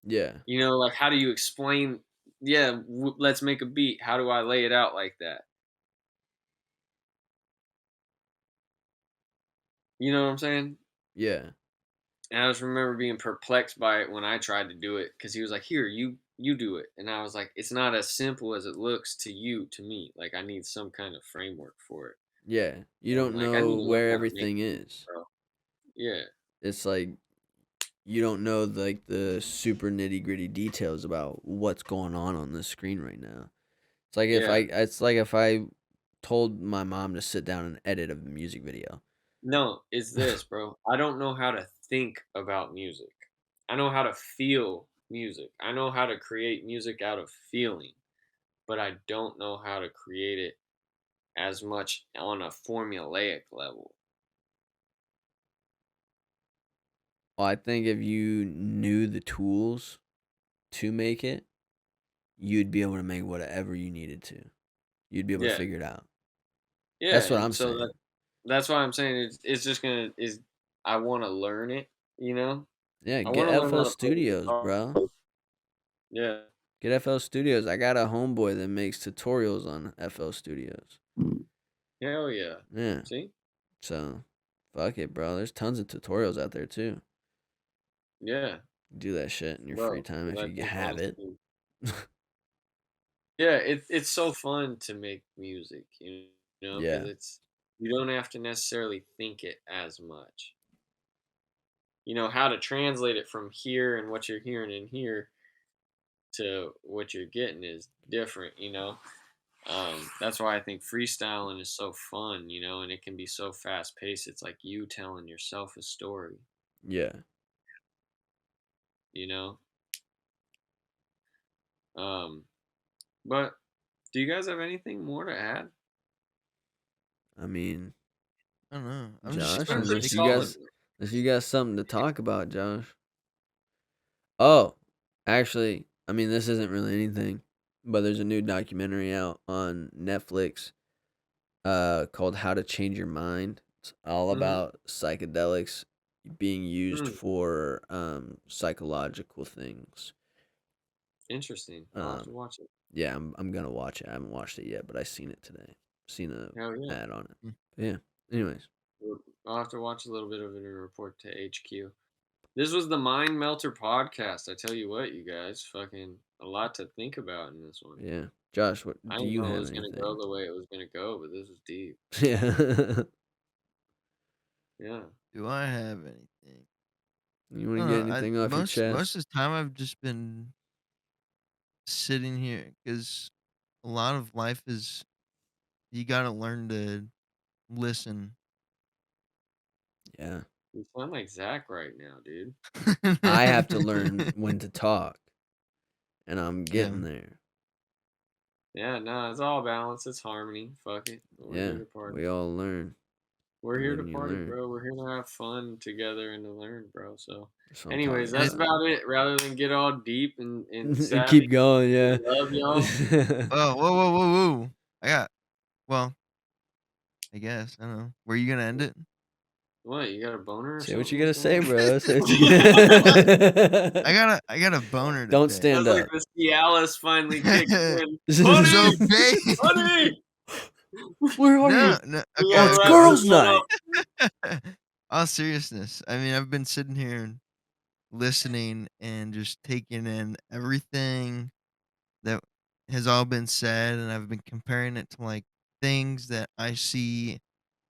Yeah, Like how do you explain? Yeah, let's make a beat. How do I lay it out like that? You know what I'm saying? yeah, And I just remember being perplexed by it when I tried to do it because he was like, "Here, you do it," and I was like, "It's not as simple as it looks to me. Like I need some kind of framework for it." yeah. You And I'm don't like, "I know need to learn where how to make everything beats, is. bro." Yeah, It's like you don't know like the super nitty gritty details about what's going on the screen right now. yeah. It's like if I told my mom to sit down and edit a music video. No, it's this, bro. I don't know how to think about music. I know how to feel music. I know how to create music out of feeling, but I don't know how to create it as much on a formulaic level. Well, I think if you knew the tools to make it, you'd be able to make whatever you needed to. You'd be able to Yeah, figure it out. yeah, That's what and I'm so saying. that's why I'm saying it's just gonna is I want to learn it. You know, Yeah, I want get to learn how FL to play the Studios, guitar. bro. Yeah, Get FL Studios. I got a homeboy that makes tutorials on FL Studios. hell yeah. Yeah. See, So, fuck it, bro. There's tons of tutorials out there too. yeah, Do that shit in your free bro. time if I you think have it. honestly, yeah, it's so fun to make music. You know, because Yeah. you don't have to necessarily think it as much. You know how to translate it from here and what you're hearing in here to what you're getting is different. That's why I think freestyling is so fun. And it can be so fast paced. It's like you telling yourself a story. Yeah. You know, um, but do you guys have anything more to add? I mean, I don't know. I'm just Josh, trying Been to pretty unless think you of solid. like. got something to talk about, Josh. Oh, actually, I mean, this isn't really anything, but there's a new documentary out on Netflix called How to Change Your Mind. It's all Mm-hmm. about psychedelics being used Mm, for psychological things. interesting. I'll have to Um, watch it. yeah, I'm gonna watch it. I haven't watched it yet, but I seen it today. Seen a Hell yeah. ad on it. Mm. But yeah. Anyways, I'll have to watch a little bit of it and report to HQ. This was the Mind Melter podcast. I tell you what, you guys, fucking a lot to think about in this one. yeah. Josh, what I do didn't you know it have was gonna go anything? the way it was gonna go, but this was deep. Yeah. Yeah. Do I have anything? You I want to don't get know. anything off your Most chest? of the time I've just been sitting here because a lot of life is you got to learn to listen. Yeah. You sound like Zack right now, dude. I have to learn when to talk, and I'm Yeah. getting there. Yeah, no, it's all balance. It's harmony. Fuck it. We're Yeah. here to party. We all learn. We're And here to then you party, learn. bro. We're here to have fun together and to learn, bro. So, That's what I'm anyways, talking that's And, about. about it. Rather than get all deep and And savvy, keep going, yeah. love y'all. oh, whoa. I got, well, I guess. I don't know. Were you going to end it? What, you got a boner or Say what something? you gotta What's going say, on? bro. Say what you I got a boner Don't today. stand Sounds like up. the Cialis finally kicked in. So, Honey! babe. Honey! Where are No, you? no. We Okay, Oh, gotta it's wrap okay. girls' this one night. up. All seriousness. I mean, I've been sitting here and listening and just taking in everything that has all been said, and I've been comparing it to like things that I see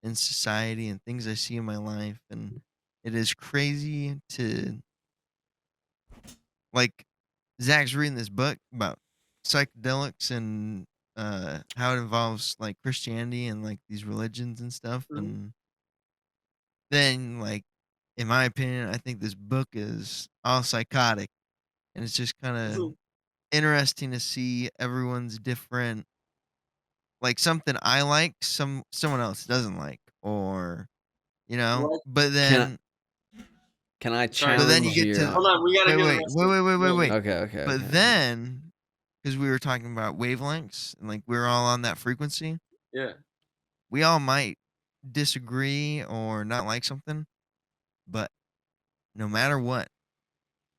in society and things I see in my life, and it is crazy to like Zach's reading this book about psychedelics and how it involves like Christianity and like these religions and stuff, Mhm. and then like in my opinion, I think this book is all psychotic, and it's just kind of interesting to see everyone's different, like something I like, someone else doesn't like, or What? but Can I then can I Sorry. you challenge get your to Hold on, we gotta hear the rest of it. wait. Okay, okay, But okay. then, because we were talking about wavelengths and like we're all on that frequency, Yeah. we all might disagree or not like something, but no matter what,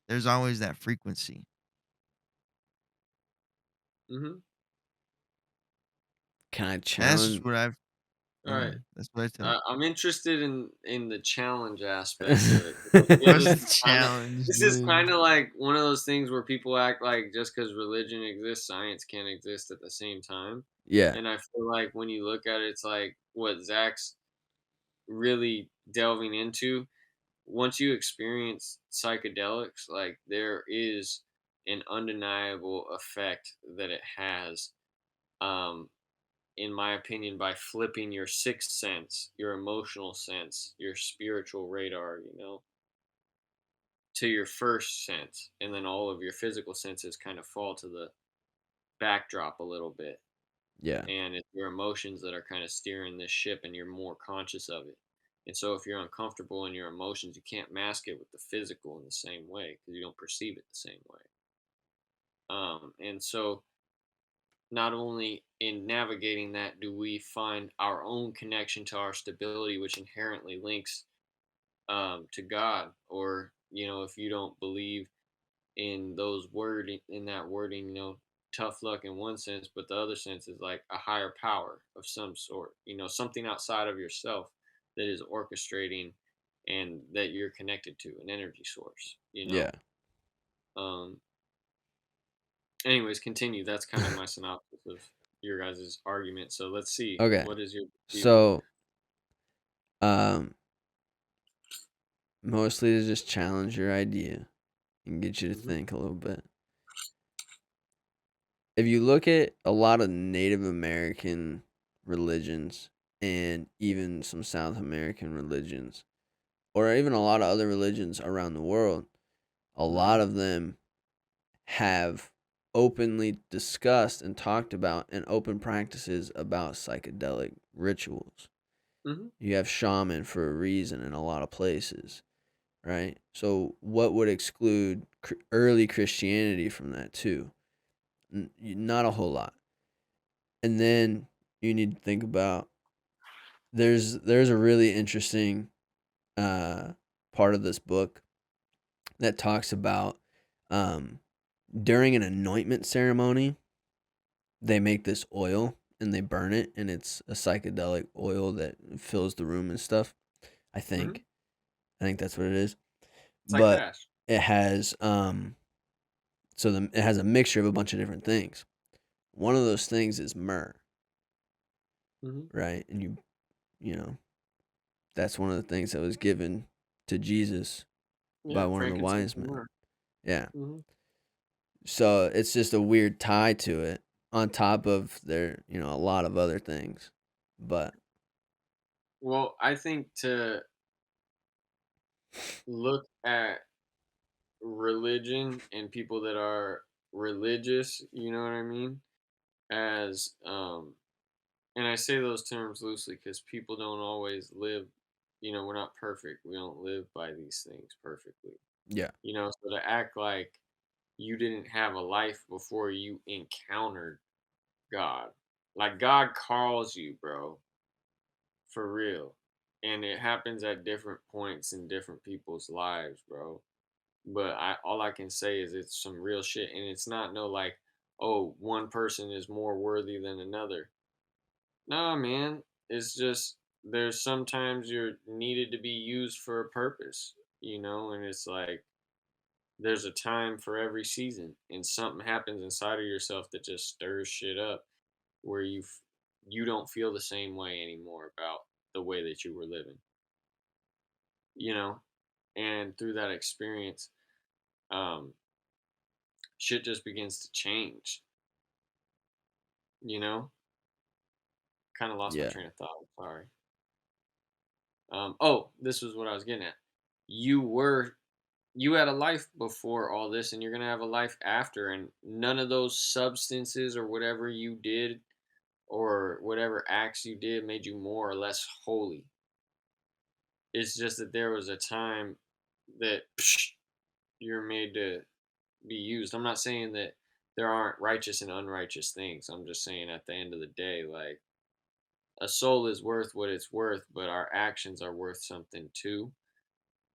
there's always that frequency. Mm-hmm. Can I And that's just challenge what I've, All right. that's what I tell. I'm interested in the challenge aspect of it. I feel What's this the is kind of challenge, this is dude? kind of like one of those things where people act like just because religion exists, science can't exist at the same time. Yeah. And I feel like when you look at it, it's like what Zach's really delving into. Once you experience psychedelics, like there is an undeniable effect that it has. Um, in my opinion, by flipping your sixth sense, your emotional sense, your spiritual radar, to your first sense. And then all of your physical senses kind of fall to the backdrop a little bit. Yeah. And it's your emotions that are kind of steering this ship and you're more conscious of it. And so if you're uncomfortable in your emotions, you can't mask it with the physical in the same way because you don't perceive it the same way. And so not only in navigating that do we find our own connection to our stability, which inherently links to God, or if you don't believe in those wording in that wording, tough luck in one sense, but the other sense is like a higher power of some sort, something outside of yourself that is orchestrating and that you're connected to, an energy source. Yeah. Um, anyways, continue. That's kind of my synopsis of your guys' argument. So let's see. Okay. What is your view? So, um, mostly to just challenge your idea and get you to Mhm. think a little bit. If you look at a lot of Native American religions and even some South American religions, or even a lot of other religions around the world, a lot of them have openly discussed and talked about and open practices about psychedelic rituals. Mm-hmm. You have shaman for a reason in a lot of places, right? So what would exclude early Christianity from that too? Not a whole lot. And then you need to think about there's a really interesting part of this book that talks about um, during an anointment ceremony, they make this oil and they burn it, and it's a psychedelic oil that fills the room and stuff. I think. Mm-hmm. I think that's what it is. It's like But hash. it has it has a mixture of a bunch of different things. One of those things is myrrh, Mm-hmm. right? And you know, that's one of the things that was given to Jesus by Yeah, one of the frankincense wise and men. myrrh. Yeah. Mm-hmm. So it's just a weird tie to it on top of a lot of other things. But Well, I think to look at religion and people that are religious, you know what I mean? As and I say those terms loosely because people don't always live, we're not perfect. We don't live by these things perfectly. yeah. So to act like you didn't have a life before you encountered God. Like God calls you, bro, for real. And it happens at different points in different people's lives, bro. But all I can say is it's some real shit, and it's not no like, oh, one person is more worthy than another. No, man, it's just there's sometimes you're needed to be used for a purpose, and it's like there's a time for every season, and something happens inside of yourself that just stirs shit up where you don't feel the same way anymore about the way that you were living, you know, and through that experience, um, shit just begins to change, you know. Kind of lost my Yeah. train of thought. Sorry. Oh, this was what I was getting at. You were you had a life before all this, and you're gonna have a life after, and none of those substances or whatever you did or whatever acts you did made you more or less holy. It's just that there was a time that you're made to be used. I'm not saying that there aren't righteous and unrighteous things. I'm just saying at the end of the day, like a soul is worth what it's worth, but our actions are worth something too.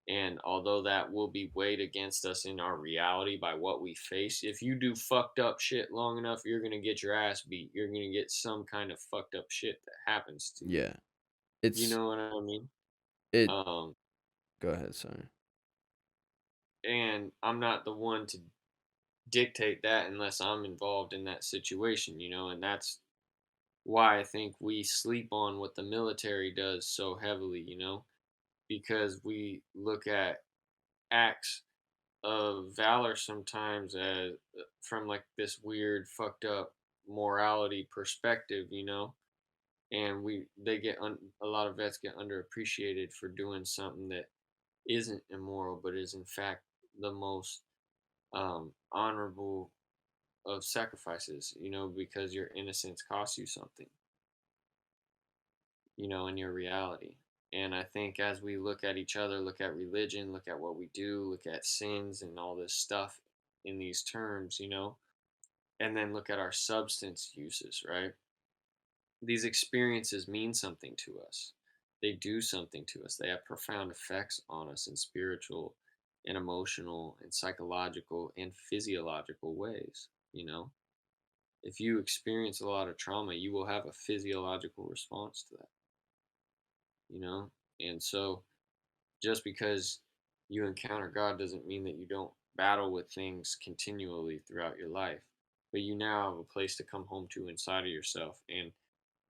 And although that will be weighed against us in our reality by what we face, if you do fucked up shit long enough, you're going to get your ass beat. You're going to get some kind of fucked up shit that happens to you. Yeah. You It's know what I mean? it Um, Go ahead, sorry. and I'm not the one to dictate that unless I'm involved in that situation, and that's why I think we sleep on what the military does so heavily, because we look at acts of valor sometimes as from like this weird fucked up morality perspective, and a lot of vets get underappreciated for doing something that isn't immoral but is in fact the most honorable of sacrifices, because your innocence costs you something, in your reality. And I think as we look at each other, look at religion, look at what we do, look at sins and all this stuff in these terms, and then look at our substance uses, right? These experiences mean something to us. they do something to us. They have profound effects on us in spiritual and emotional and psychological and physiological ways. If you experience a lot of trauma, you will have a physiological response to that, you know? And so just because you encounter God doesn't mean that you don't battle with things continually throughout your life, but you now have a place to come home to inside of yourself. And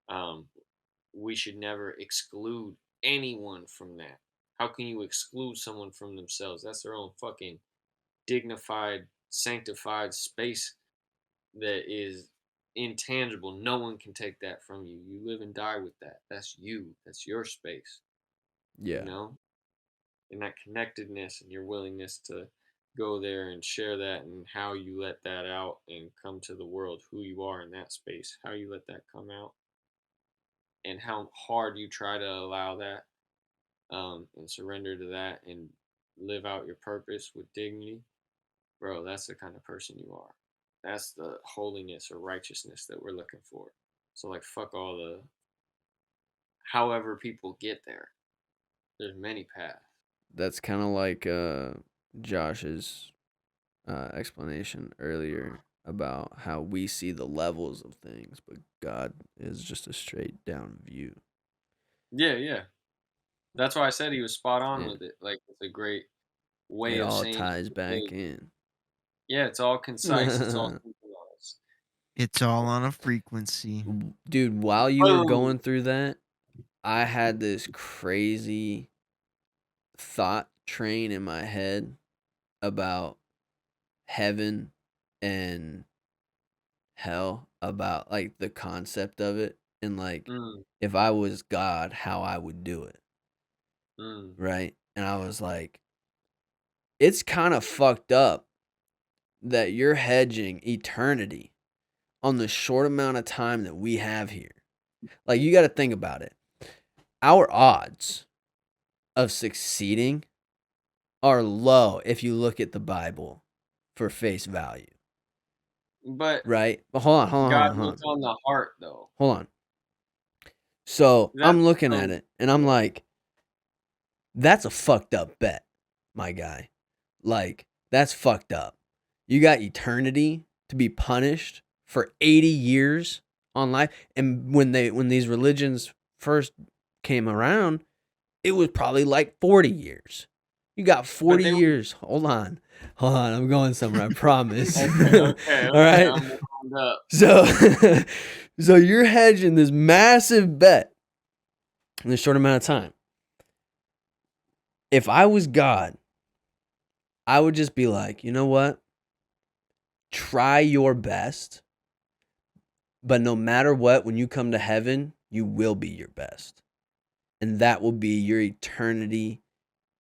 um, we should never exclude anyone from that. How can you exclude someone from themselves? That's their own fucking dignified, sanctified space that is intangible. No one can take that from you. You live and die with that. That's you. That's your space. Yeah. And that connectedness and your willingness to go there and share that, and how you let that out and come to the world, who you are in that space, how you let that come out, and how hard you try to allow that, and surrender to that and live out your purpose with dignity, bro, that's the kind of person you are. That's the holiness or righteousness that we're looking for. So, like, fuck all the however people get there. There's many paths. That's kind of like Josh's explanation earlier about how we see the levels of things, but God is just a straight down view. Yeah. That's why I said he was spot on Yeah. with it. Like, it's a great way It of all saying ties it. back in. Yeah, it's all concise. It's all synchronized. It's all on a frequency. Dude, while you were Boom. going through that, I had this crazy thought train in my head about heaven and hell, about like the concept of it, and like if I was God, how I would do it. Right? And I was like, it's kind of fucked up that you're hedging eternity on the short amount of time that we have here. Like, you got to think about it. Our odds of succeeding are low if you look at the Bible for face value. But right? But hold on. God looks on the heart, though. Hold on. So I'm That's looking at it and I'm like, that's a fucked up bet, my guy. Like, that's fucked up. You got eternity to be punished for 80 years on life. And when these religions first came around, it was probably like 40 years. You got 40 years. Hold on. I'm going somewhere, I promise. Okay. All right. I'm warmed up. So you're hedging this massive bet in a short amount of time. If I was God, I would just be like, you know what? Try your best. But no matter what, when you come to heaven, you will be your best. And that will be your eternity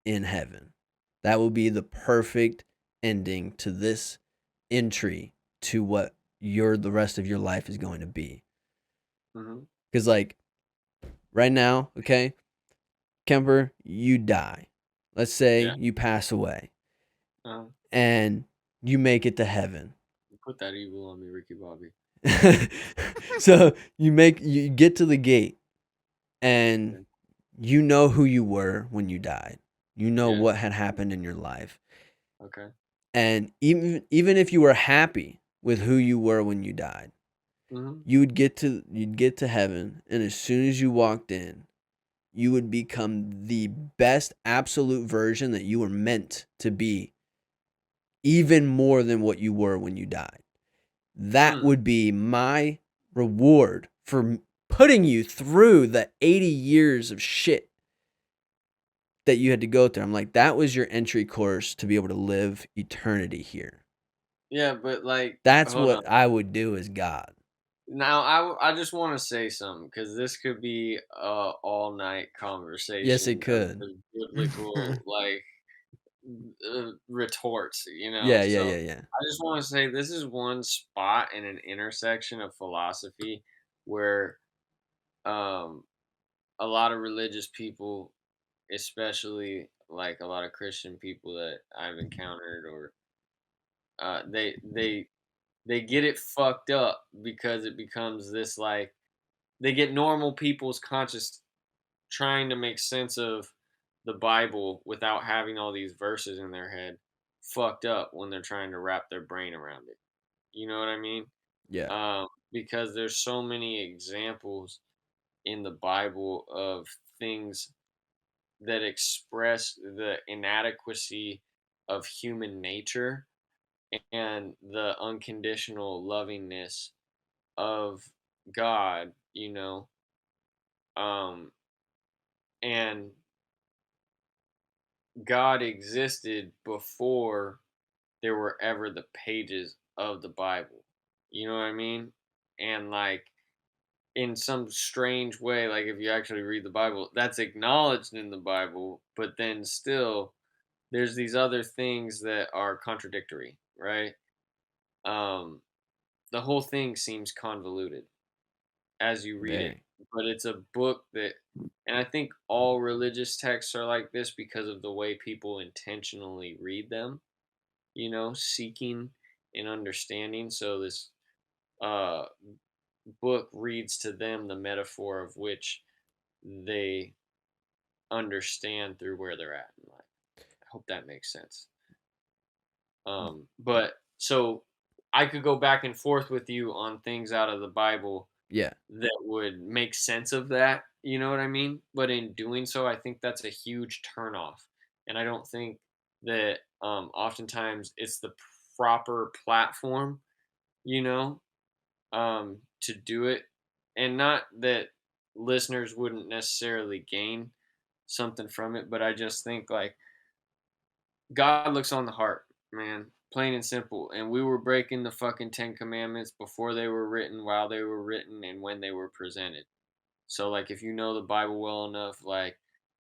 in heaven. That will be the perfect ending to this entry to what the rest of your life is going to be. Because like right now, okay, Kemper, you die. Let's say you pass away. And you make it to heaven. Put that evil on me, Ricky Bobby. So you get to the gate and you know who you were when you died. You know what had happened in your life. Okay. And even if you were happy with who you were when you died, you'd get to heaven, and as soon as you walked in, you would become the best absolute version that you were meant to be, even more than what you were when you died. That would be my reward for putting you through the 80 years of shit that you had to go through. I'm like, that was your entry course to be able to live eternity here. Yeah, but like, that's what I would do as God. Now, I just want to say something, because this could be a all night conversation. Yes, it could. Biblical retorts, Yeah. I just want to say this is one spot in an intersection of philosophy where a lot of religious people, especially like a lot of Christian people that I've encountered, or they get it fucked up, because it becomes this, like, they get normal people's conscious trying to make sense of the Bible without having all these verses in their head fucked up when they're trying to wrap their brain around it. You know what I mean? Yeah. Because there's so many examples in the Bible of things that express the inadequacy of human nature and the unconditional lovingness of God, um, and God existed before there were ever the pages of the Bible. You know what I mean? And like in some strange way, like if you actually read the Bible, that's acknowledged in the Bible, but then still there's these other things that are contradictory, right? Um, the whole thing seems convoluted as you read it, Very. but it's a book that, and I think all religious texts are like this because of the way people intentionally read them, seeking and understanding. So this uh, book reads to them the metaphor of which they understand through where they're at in life. I hope that makes sense. But so I could go back and forth with you on things out of the Bible Yeah. that would make sense of that. You know what I mean? But in doing so, I think that's a huge turnoff. And I don't think that oftentimes it's the proper platform, you know, to do it. And not that listeners wouldn't necessarily gain something from it, but I just think like God looks on the heart, man. Plain and simple. And we were breaking the fucking 10 commandments before they were written, while they were written, and when they were presented. So like if you know the Bible well enough, like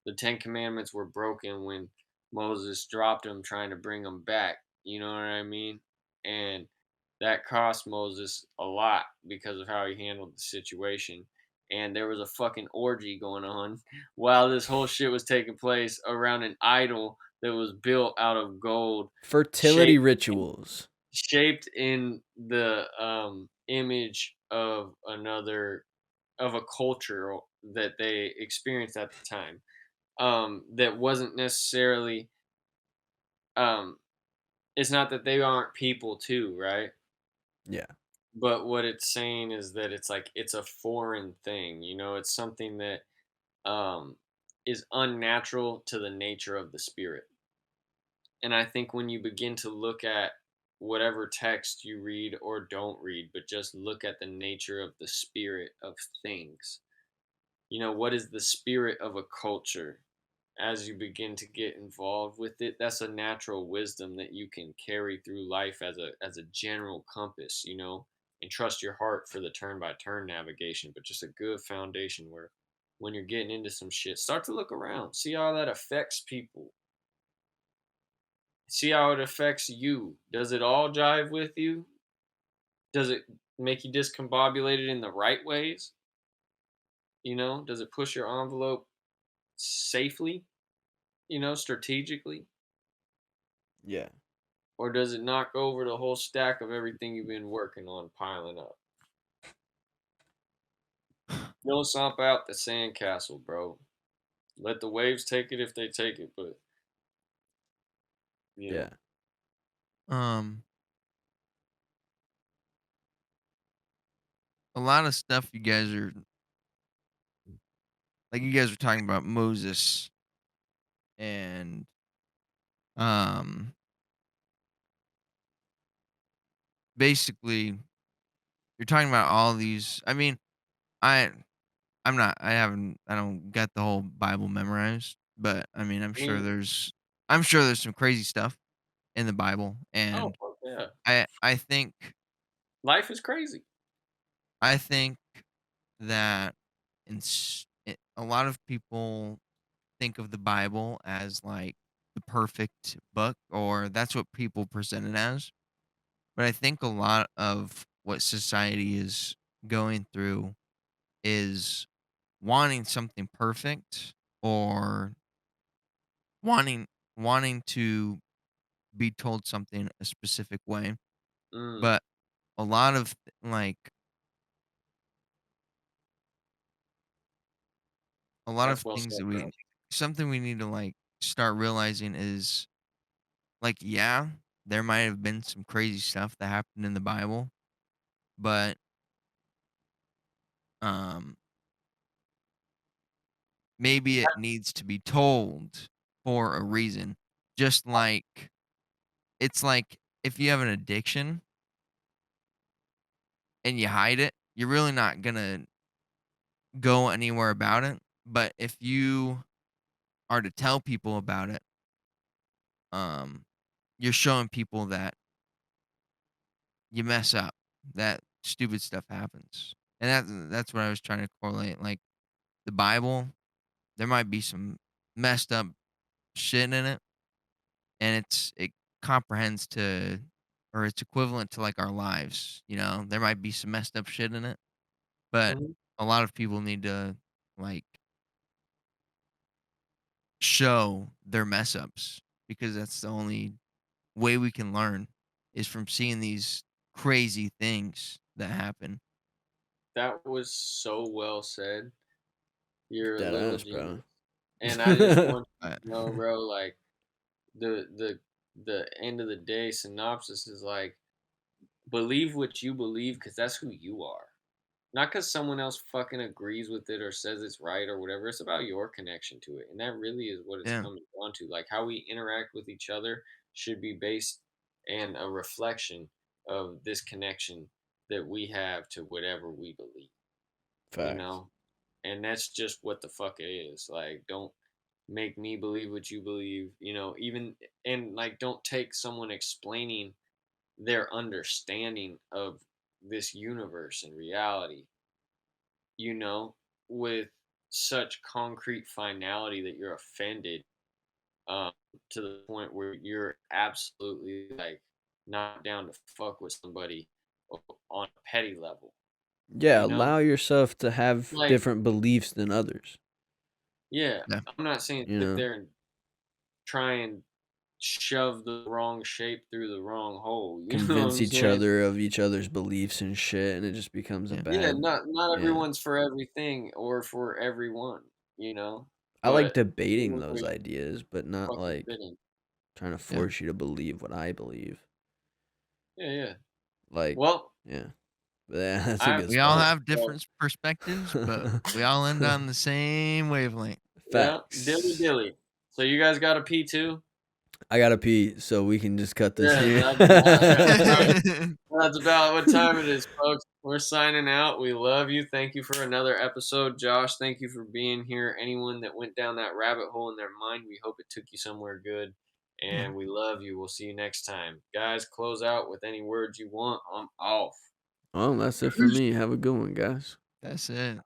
the 10 commandments were broken when Moses dropped them trying to bring them back. You know what I mean? And that cost Moses a lot because of how he handled the situation. And there was a fucking orgy going on while this whole shit was taking place around an idol that was built out of gold, Fertility shaped rituals. shaped in the image of another, of a culture that they experienced at the time, that wasn't necessarily, um, it's not that they aren't people too, right? Yeah. But what it's saying is that it's like it's a foreign thing, it's something that um, is unnatural to the nature of the spirit. And I think when you begin to look at whatever text you read or don't read, but just look at the nature of the spirit of things, what is the spirit of a culture? As you begin to get involved with it, that's a natural wisdom that you can carry through life as a general compass, and trust your heart for the turn by turn navigation, but just a good foundation where when you're getting into some shit, start to look around, see how that affects people, see how it affects you. Does it all jive with you? Does it make you discombobulated in the right ways? Does it push your envelope safely, strategically? Yeah. Or does it knock over the whole stack of everything you've been working on piling up? Don't stomp out the sandcastle, bro. Let the waves take it if they take it, but you know. Yeah. Um, a lot of stuff you guys are like you guys were talking about Moses and um basically you're talking about all these. I mean, I I'm not I don't get the whole Bible memorized, but I mean, Mm. I'm sure there's some crazy stuff in the Bible, Oh, and fuck yeah. I think Life is crazy. I think that a lot of people think of the Bible as like the perfect book, or that's what people present it as. But I think a lot of what society is going through is wanting something perfect, or wanting wanting to be told something a specific way. Mm. But a lot of like a lot of That's well things said, that bro. something we need to like start realizing is like, yeah, there might have been some crazy stuff that happened in the Bible, but um maybe it needs to be told for a reason. Just like it's like if you have an addiction and you hide it, you're really not gonna go anywhere about it. But if you are to tell people about it, um, you're showing people that you mess up, that stupid stuff happens. And that's what I was trying to correlate. Like the Bible, there might be some messed up shit in it, and it comprehends to or it's equivalent to like our lives. There might be some messed up shit in it, but Mhm. a lot of people need to like show their mess ups because that's the only way we can learn is from seeing these crazy things that happen. That was so well said. You're a Dead little ass, genius. bro. And I just want you But to know, bro, like the end of the day synopsis is like believe what you believe because that's who you are. Not because someone else fucking agrees with it or says it's right or whatever. It's about your connection to it. And that really is what it's yeah, coming down to. Like how we interact with each other should be based and a reflection of this connection that we have to whatever we believe, you Facts. know? And that's just what the fuck it is. Like, don't make me believe what you believe, even, and like, don't take someone explaining their understanding of this universe and reality, you know, with such concrete finality that you're offended, um, to the point where you're absolutely like not down to fuck with somebody on a petty level, Yeah, you know? allow yourself to have Like, different beliefs than others. yeah, yeah, I'm not saying You sit know, there and try and shove the wrong shape through the wrong hole. You know what convince I'm each saying? other of each other's beliefs and shit, and it just becomes a yeah. Yeah, bad. not Yeah, everyone's for everything or for everyone, I like but debating where those you ideas, but not fucking like fit in. trying to Yeah. force you to believe what I believe. Yeah, yeah. Like, Well, yeah, but yeah, that's a I good We all spot. have different perspectives, but we all end on the same wavelength. yeah, dilly Facts. dilly. So you guys got a P too? I gotta pee, so we can just cut this Yeah, here. that's about what time it is, folks. We're signing out. We love you. Thank you for another episode, Josh. Thank you for being here. Anyone that went down that rabbit hole in their mind, we hope it took you somewhere good. Yeah. And we love you. We'll see you next time. Guys, close out with any words you want. I'm off. Well, that's it for me. Have a good one, guys. That's it.